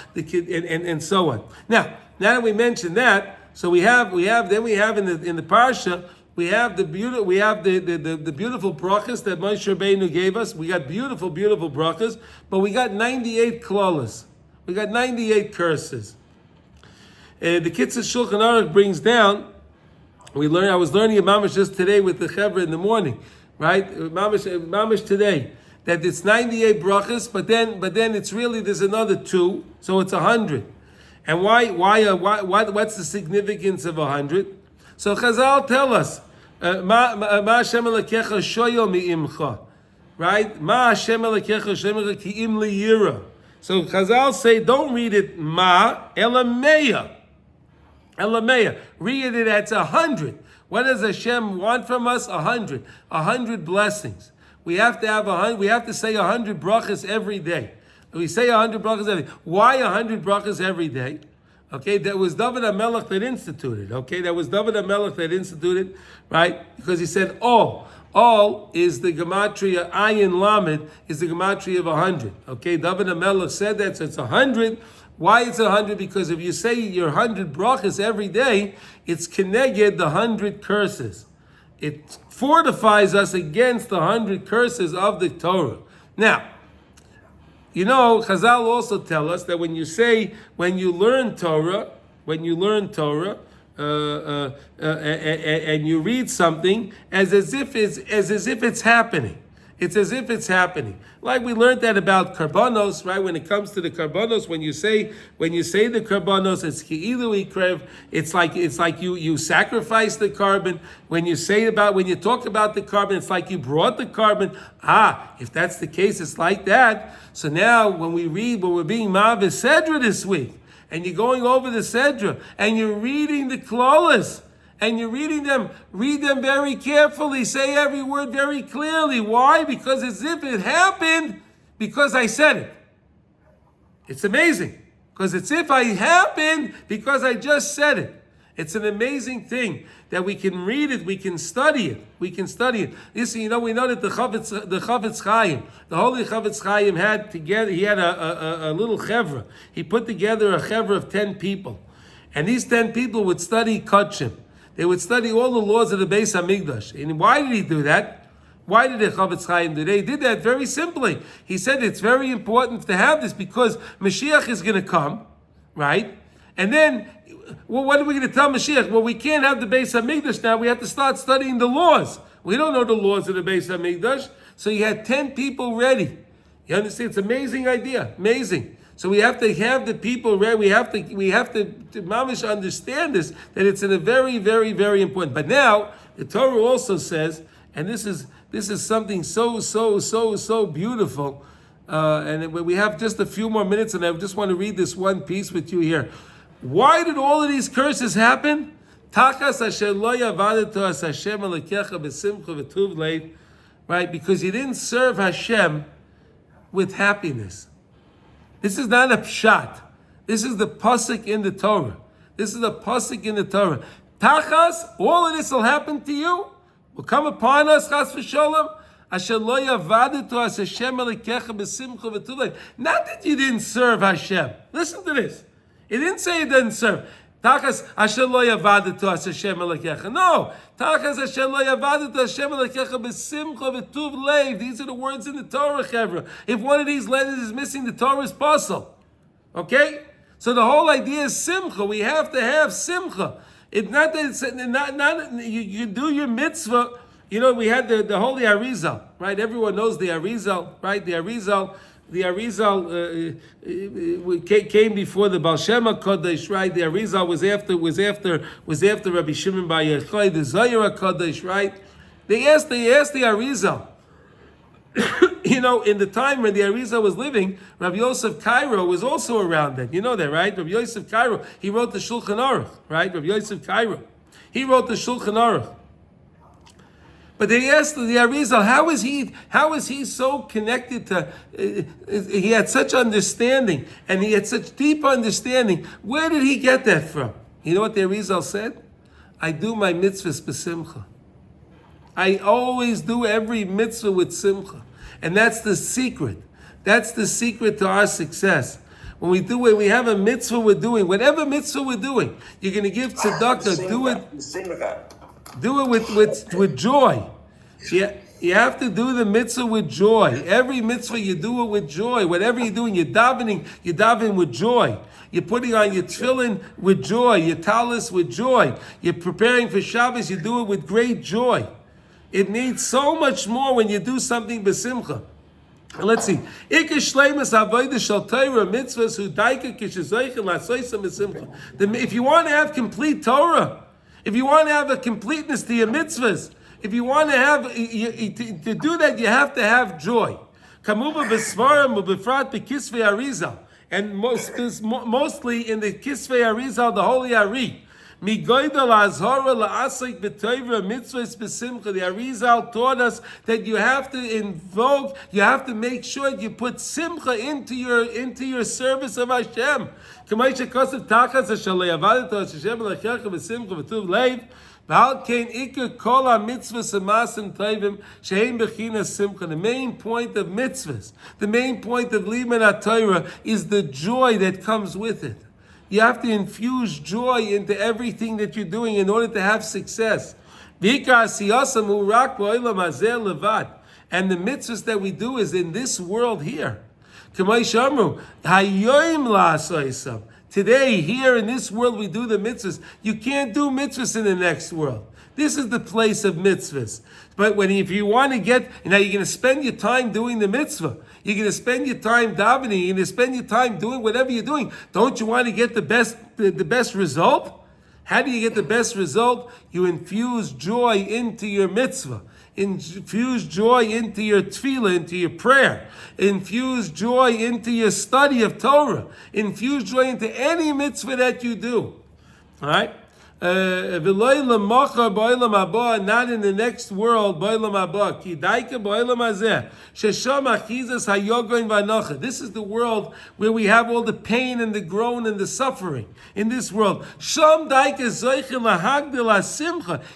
and so on. Now that we mentioned that, so we have in the parsha we have the beautiful brachas that Moshe Rabbeinu gave us. We got beautiful brachas, but we got 98 klolas. We got 98 curses. The Kitzur Shulchan Aruch brings down. I was learning a mamish just today with the chevra in the morning, right? Mamish today, that it's 98 brachas, but then it's really there's another 2, so it's 100. And what's the significance of 100? So Chazal tell us, Ma Hashem Elokecha shoyo mi'imcha, right? Ma Hashem Elokecha shoyo ki im liyira. So Chazal say, don't read it Ma elameya. Elameya. Read it as 100. What does Hashem want from us? 100. 100 blessings. We have to have 100. We have to say 100 brachas every day. We say 100 brachas every day. Why 100 brachas every day? Okay, that was David HaMelech that instituted. Okay, that was David HaMelech that instituted, right? Because he said all. All is the gematria, ayin lamed is the gematria of 100. Okay, David HaMelech said that, so it's 100. Why it's 100? Because if you say your 100 brachas every day, it's keneged the 100 curses. It fortifies us against the 100 curses of the Torah. Now, you know, Chazal also tell us that when you learn Torah, and you read something as if it's happening. It's as if it's happening. Like we learned that about karbanos, right? When it comes to the karbanos, when you say the karbanos, it's ki'ilu ikrev. It's like you sacrifice the carbon. When you talk about the carbon, it's like you brought the carbon. If that's the case, it's like that. So now when we're being Ma'avis Sedra this week, and you're going over the Sedra, and you're reading the klolas, and you're read them very carefully, say every word very clearly. Why? Because as if it happened, because I said it. It's amazing. Because it's if I happened, because I just said it. It's an amazing thing that we can read it, we can study it. We know that the Chavetz Chaim, the holy Chavetz Chaim had a little chevra. He put together a chevra of 10 people. And these 10 people would study Kodshim. They would study all the laws of the Beis HaMikdash. And why did he do that? Why did the Chavetz Chaim do that? He did that very simply. He said it's very important to have this because Mashiach is going to come, right? And then, what are we going to tell Mashiach? Well, we can't have the Beis HaMikdash now. We have to start studying the laws. We don't know the laws of the Beis HaMikdash. So he had 10 people ready. You understand? It's an amazing idea. Amazing. So we have to have the people ready. We have to mamish understand this, that it's in a very, very, very important. But now the Torah also says, and this is something so beautiful. And we have just a few more minutes, and I just want to read this one piece with you here. Why did all of these curses happen? Takas asher lo yavadetu as Hashem alekecha b'simcha v'tuv leiv, right? Because you didn't serve Hashem with happiness. This is not a pshat. This is the pasuk in the Torah. Tachas, all of this will happen to you, will come upon us, chas v'sholom. Asher lo yavadetu as Hashem alekecha b'simcha v'tuv leiv. Not that you didn't serve Hashem. Listen to this. It didn't say you didn't serve. Tachas asher lo yavadetu as Hashem alekecha. No. Tachas asher lo yavadetu as Hashem alekecha b'simcha v'tuv leiv. These are the words in the Torah, Chevra. If one of these letters is missing, the Torah is puzzle. Okay? So the whole idea is simcha. We have to have simcha. It's not that it's not you do your mitzvah. You know, we had the holy Arizal, right? Everyone knows the Arizal, right? The Arizal came before the Baal Shema Kodesh, right? The Arizal was after Rabbi Shimon Bar Yochai, the Zohar Kodesh, right? They asked the Arizal. You know, in the time when the Arizal was living, Rabbi Yosef Cairo was also around then. You know that, right? Rabbi Yosef Cairo, he wrote the Shulchan Aruch, right? Rabbi Yosef Cairo, he wrote the Shulchan Aruch. But they asked the Arizal, how is he so connected to, he had such understanding, and he had such deep understanding. Where did he get that from? You know what the Arizal said? I do my mitzvahs b'simcha. I always do every mitzvah with simcha. And that's the secret. That's the secret to our success. When we have a mitzvah we're doing, whatever mitzvah we're doing, you're going to give tzedakah, do it. Do it with joy. You have to do the mitzvah with joy. Every mitzvah you do it with joy. Whatever you're doing, you daven with joy. You're putting on your tefillin with joy, your talis with joy. You're preparing for Shabbos, you do it with great joy. It needs so much more when you do something b'simcha. And let's see. If you want to have complete Torah, if you want to have a completeness to your mitzvahs, if you want to have to do that, you have to have joy. And mostly in the Kisvei Arizal, the Holy Ari. The Arizal taught us that you have to invoke, you have to make sure you put simcha into your service of Hashem. The main point of mitzvahs, the main point of Liman Torah is the joy that comes with it. You have to infuse joy into everything that you're doing in order to have success. And the mitzvahs that we do is in this world here. Today, here in this world, we do the mitzvahs. You can't do mitzvahs in the next world. This is the place of mitzvahs. But if you want to you're going to spend your time doing the mitzvah. You're going to spend your time davening. You're going to spend your time doing whatever you're doing. Don't you want to get the best result? How do you get the best result? You infuse joy into your mitzvah. Infuse joy into your tefillah, into your prayer. Infuse joy into your study of Torah. Infuse joy into any mitzvah that you do. All right? Not in the next world. This is the world where we have all the pain and the groan and the suffering. In this world,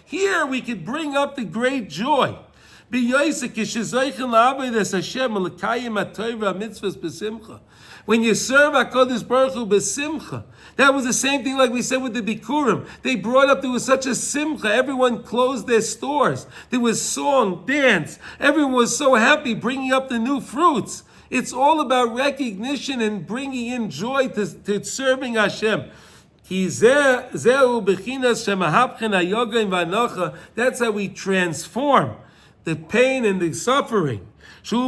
here we could bring up the great joy. When you serve HaKadosh Baruch Hu b'simcha, that was the same thing like we said with the Bikkurim. There was such a simcha. Everyone closed their stores. There was song, dance. Everyone was so happy bringing up the new fruits. It's all about recognition and bringing in joy to serving Hashem. That's how we transform the pain and the suffering. This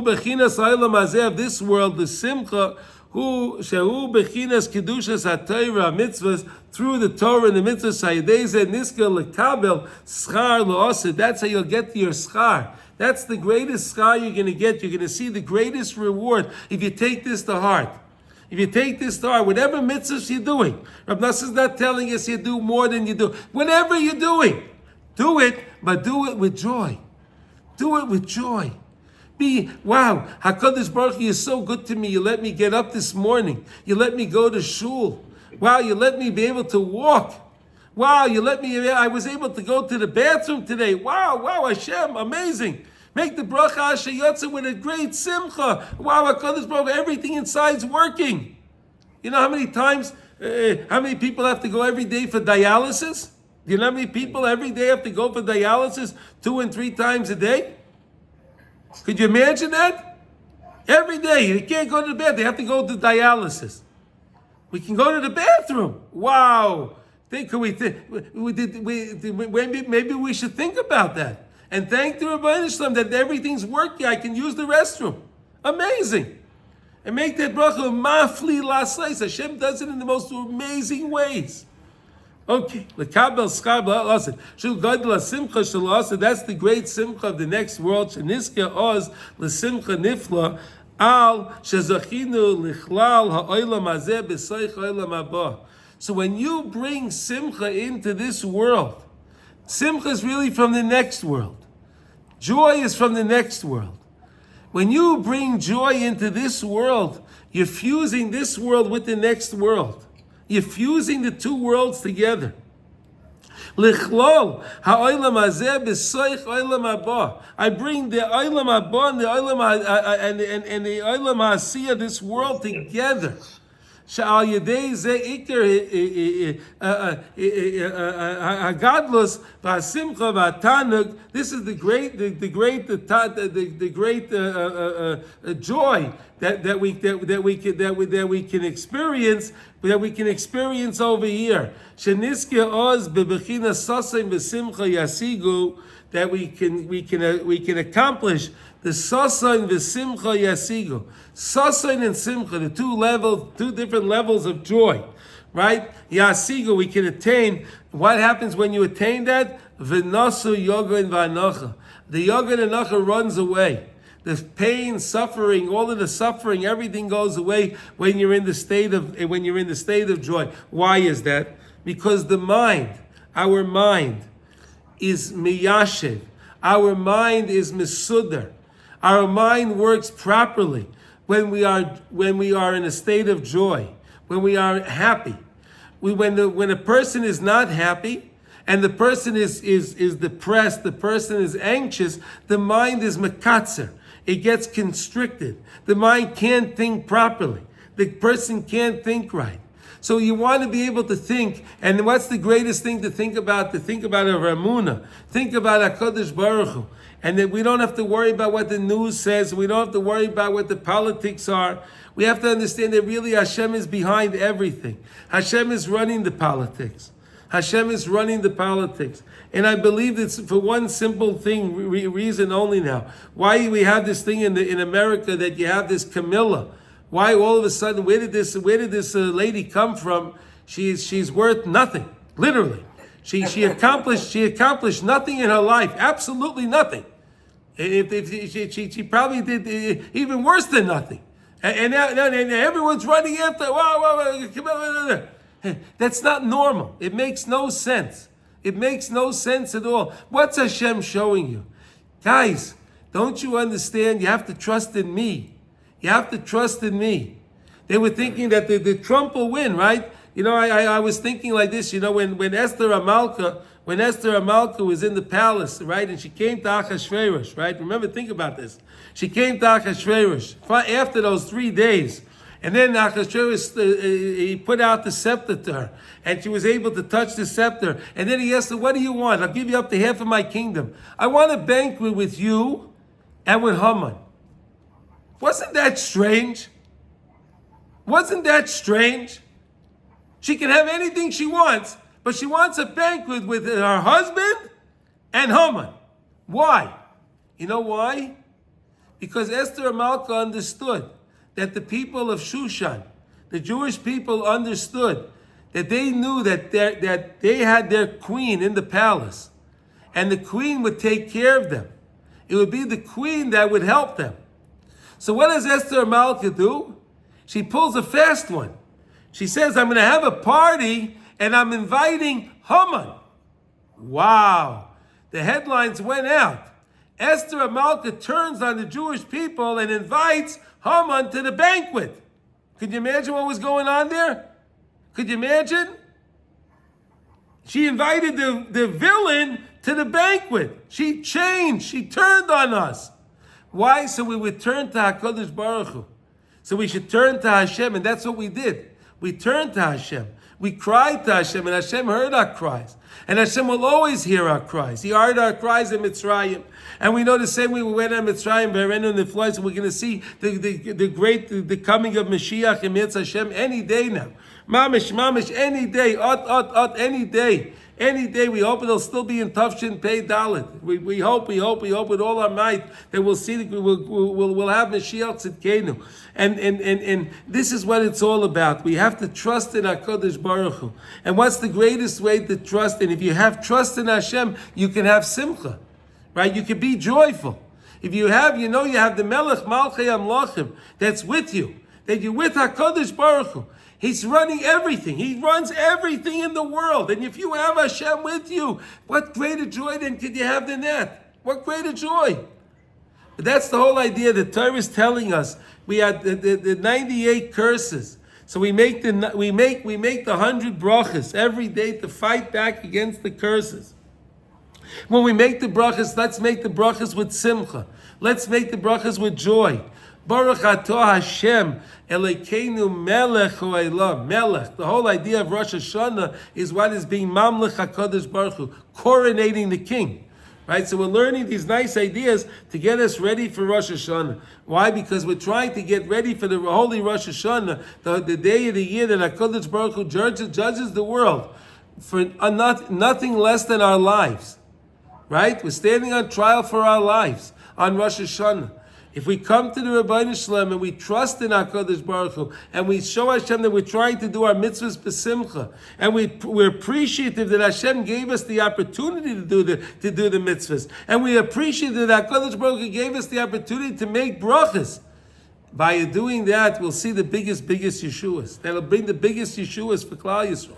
world, the simcha, shehu bechinas kedushas haTorah mitzvahs, through the Torah and the mitzvahs, sayideze niska lekabel schar lo'aseh. That's how you'll get to your schar. That's the greatest schar you're going to get. You're going to see the greatest reward if you take this to heart. If you take this to heart, whatever mitzvahs you're doing, Rav Nassim is not telling us you do more than you do. Whatever you're doing, do it, but do it with joy. Do it with joy. Wow, HaKadosh Baruch Hu is so good to me. You let me get up this morning. You let me go to shul. Wow, you let me be able to walk. Wow, I was able to go to the bathroom today. Wow, Hashem, amazing. Make the bracha Asher Yotze with a great simcha. Wow, HaKadosh Baruch Hu, everything inside's working. You know how many people have to go every day for dialysis? Do you know how many people every day have to go for dialysis 2 and 3 times a day? Could you imagine that? Every day, they can't go to the bed. They have to go to dialysis. We can go to the bathroom. Wow. Maybe we should think about that. And thank the Rebbeinu Shalom that everything's working. I can use the restroom. Amazing. And make that bracha mafli lasais. Hashem does it in the most amazing ways. Okay, lekabel schar b'la'asid. Shul gadol simcha shel asid. That's the great simcha of the next world. Sheniska oz l'simcha nifla al shezachinu lichlal ha'olam hazeh b'soich ha'olam haba. So when you bring simcha into this world, simcha is really from the next world. Joy is from the next world. When you bring joy into this world, you're fusing this world with the next world. You're fusing the two worlds together. Lichlol ha'olam hazeh b'soich olam haba. I bring the olam haba and the olam and the olam ha'asiyah, this world together. Sha'al yedei ze ikar hagadlus v'asimcha v'atanug. This is the great joy that we can experience over here. Sheniske oz bebechina sasim v'simcha yasigu, that we can accomplish the sasa and the simcha yasigu. Sasa and simcha, the two different levels of joy, right? Yasigu, we can attain. What happens when you attain that? V'nasu yoga and v'anocha. The yoga and anocha runs away. The pain, suffering, all of the suffering, everything goes away when you're in the state of joy. Why is that? Because our mind is miyashiv. Our mind is misudar. Our mind works properly when we are in a state of joy, when we are happy. When a person is not happy and the person is depressed, the person is anxious, the mind is mekatzer. It gets constricted. The mind can't think properly. The person can't think right. So you want to be able to think, and what's the greatest thing to think about? To think about a Ramuna. Think about HaKadosh Baruch Hu. And that we don't have to worry about what the news says. We don't have to worry about what the politics are. We have to understand that really Hashem is behind everything. Hashem is running the politics. Hashem is running the politics. And I believe it's for one simple thing, reason only now. Why we have this thing in America that you have this Camilla. Why all of a sudden, where did this lady come from? She's worth nothing, literally. She accomplished nothing in her life, absolutely nothing. She probably did even worse than nothing. And now everyone's running after. Wow. That's not normal. It makes no sense. It makes no sense at all. What's Hashem showing you? Guys, don't you understand? You have to trust in me. You have to trust in me. They were thinking that the Trump will win, right? You know, I was thinking like this, you know, when Esther Amalka was in the palace, right? And she came to Achashverosh, right? Remember, think about this. She came to Achashverosh after those 3 days. And then Achashverosh, he put out the scepter to her. And she was able to touch the scepter. And then he asked her, what do you want? I'll give you up to half of my kingdom. I want a banquet with you and with Haman. Wasn't that strange? Wasn't that strange? She can have anything she wants, but she wants a banquet with her husband and Haman. Why? You know why? Because Esther Amalka understood that the people of Shushan, the Jewish people understood that they knew that they had their queen in the palace, and the queen would take care of them. It would be the queen that would help them. So what does Esther Amalka do? She pulls a fast one. She says, I'm going to have a party and I'm inviting Haman. Wow. The headlines went out. Esther Amalka turns on the Jewish people and invites Haman to the banquet. Could you imagine what was going on there? Could you imagine? She invited the villain to the banquet. She changed. She turned on us. Why? So we would turn to HaKadosh Baruch Hu. So we should turn to Hashem, and that's what we did. We turned to Hashem. We cried to Hashem, and Hashem heard our cries. And Hashem will always hear our cries. He heard our cries in Mitzrayim. And we know the same way we went on Mitzrayim, Berenu and the flood, so we're going to see the coming of Mashiach and Mitzvah Hashem any day now. Mamish, any day, any day. Any day, we hope it'll still be in Tafshin Pei Dalet. We hope with all our might that we'll see, we'll have Mashiach Tzidkenu. And this is what it's all about. We have to trust in HaKadosh Baruch Hu. And what's the greatest way to trust? And if you have trust in Hashem, you can have simcha, right? You can be joyful. If you have the Melech Malchei Amlachim that's with you, that you're with HaKadosh Baruch Hu. He's running everything. He runs everything in the world. And if you have Hashem with you, what greater joy then could you have than that? What greater joy? But that's the whole idea. The Torah is telling us we had the 98 curses. So we make the 100 brachas every day to fight back against the curses. When we make the brachas, let's make the brachas with simcha. Let's make the brachas with joy. Baruch atah Hashem Elokeinu Melech Ho'elam. Melech. The whole idea of Rosh Hashanah is what is being Mamlech HaKadosh Baruch Hu, coronating the king. Right? So we're learning these nice ideas to get us ready for Rosh Hashanah. Why? Because we're trying to get ready for the holy Rosh Hashanah, the day of the year that HaKadosh Baruch Hu judges the world for nothing less than our lives. Right? We're standing on trial for our lives on Rosh Hashanah. If we come to the Rebbeinu Shalom and we trust in HaKadosh Baruch Hu and we show Hashem that we're trying to do our mitzvahs b'simcha and we're appreciative that Hashem gave us the opportunity to do the mitzvahs and we appreciate that HaKadosh Baruch Hu gave us the opportunity to make brachas. By doing that, we'll see the biggest Yeshuas. That'll bring the biggest Yeshuas for Klal Yisrael.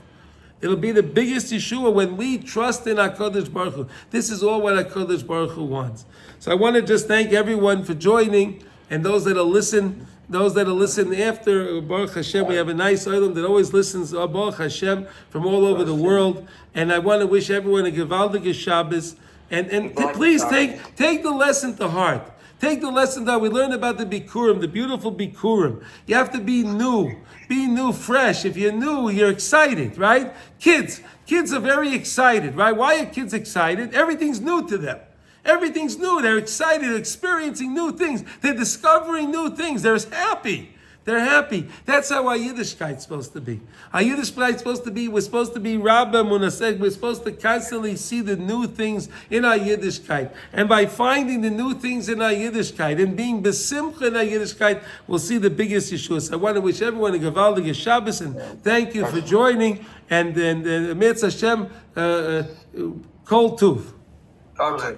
It'll be the biggest Yeshua when we trust in HaKadosh Baruch Hu. This is all what HaKadosh Baruch Hu wants. So I want to just thank everyone for joining, and those that'll listen after, Baruch Hashem, we have a nice item that always listens, Baruch Hashem, from all over the world. And I want to wish everyone a Gevaldige Shabbos. And please take the lesson to heart. Take the lesson that we learned about the Bikkurim, the beautiful Bikkurim. You have to be new, fresh. If you're new, you're excited, right? Kids are very excited, right? Why are kids excited? Everything's new to them. Everything's new. They're excited, they're experiencing new things. They're discovering new things. They're happy. They're happy. That's how our Yiddishkeit is supposed to be. Our Yiddishkeit is supposed to be, we're supposed to be Rabba Munasek. We're supposed to constantly see the new things in our Yiddishkeit. And by finding the new things in our Yiddishkeit and being besimcha in our Yiddishkeit, we'll see the biggest Yeshua. I want to wish everyone a Gevaldige Shabbos and thank you for joining. And Mirz Hashem, Kol Tuv.
Okay.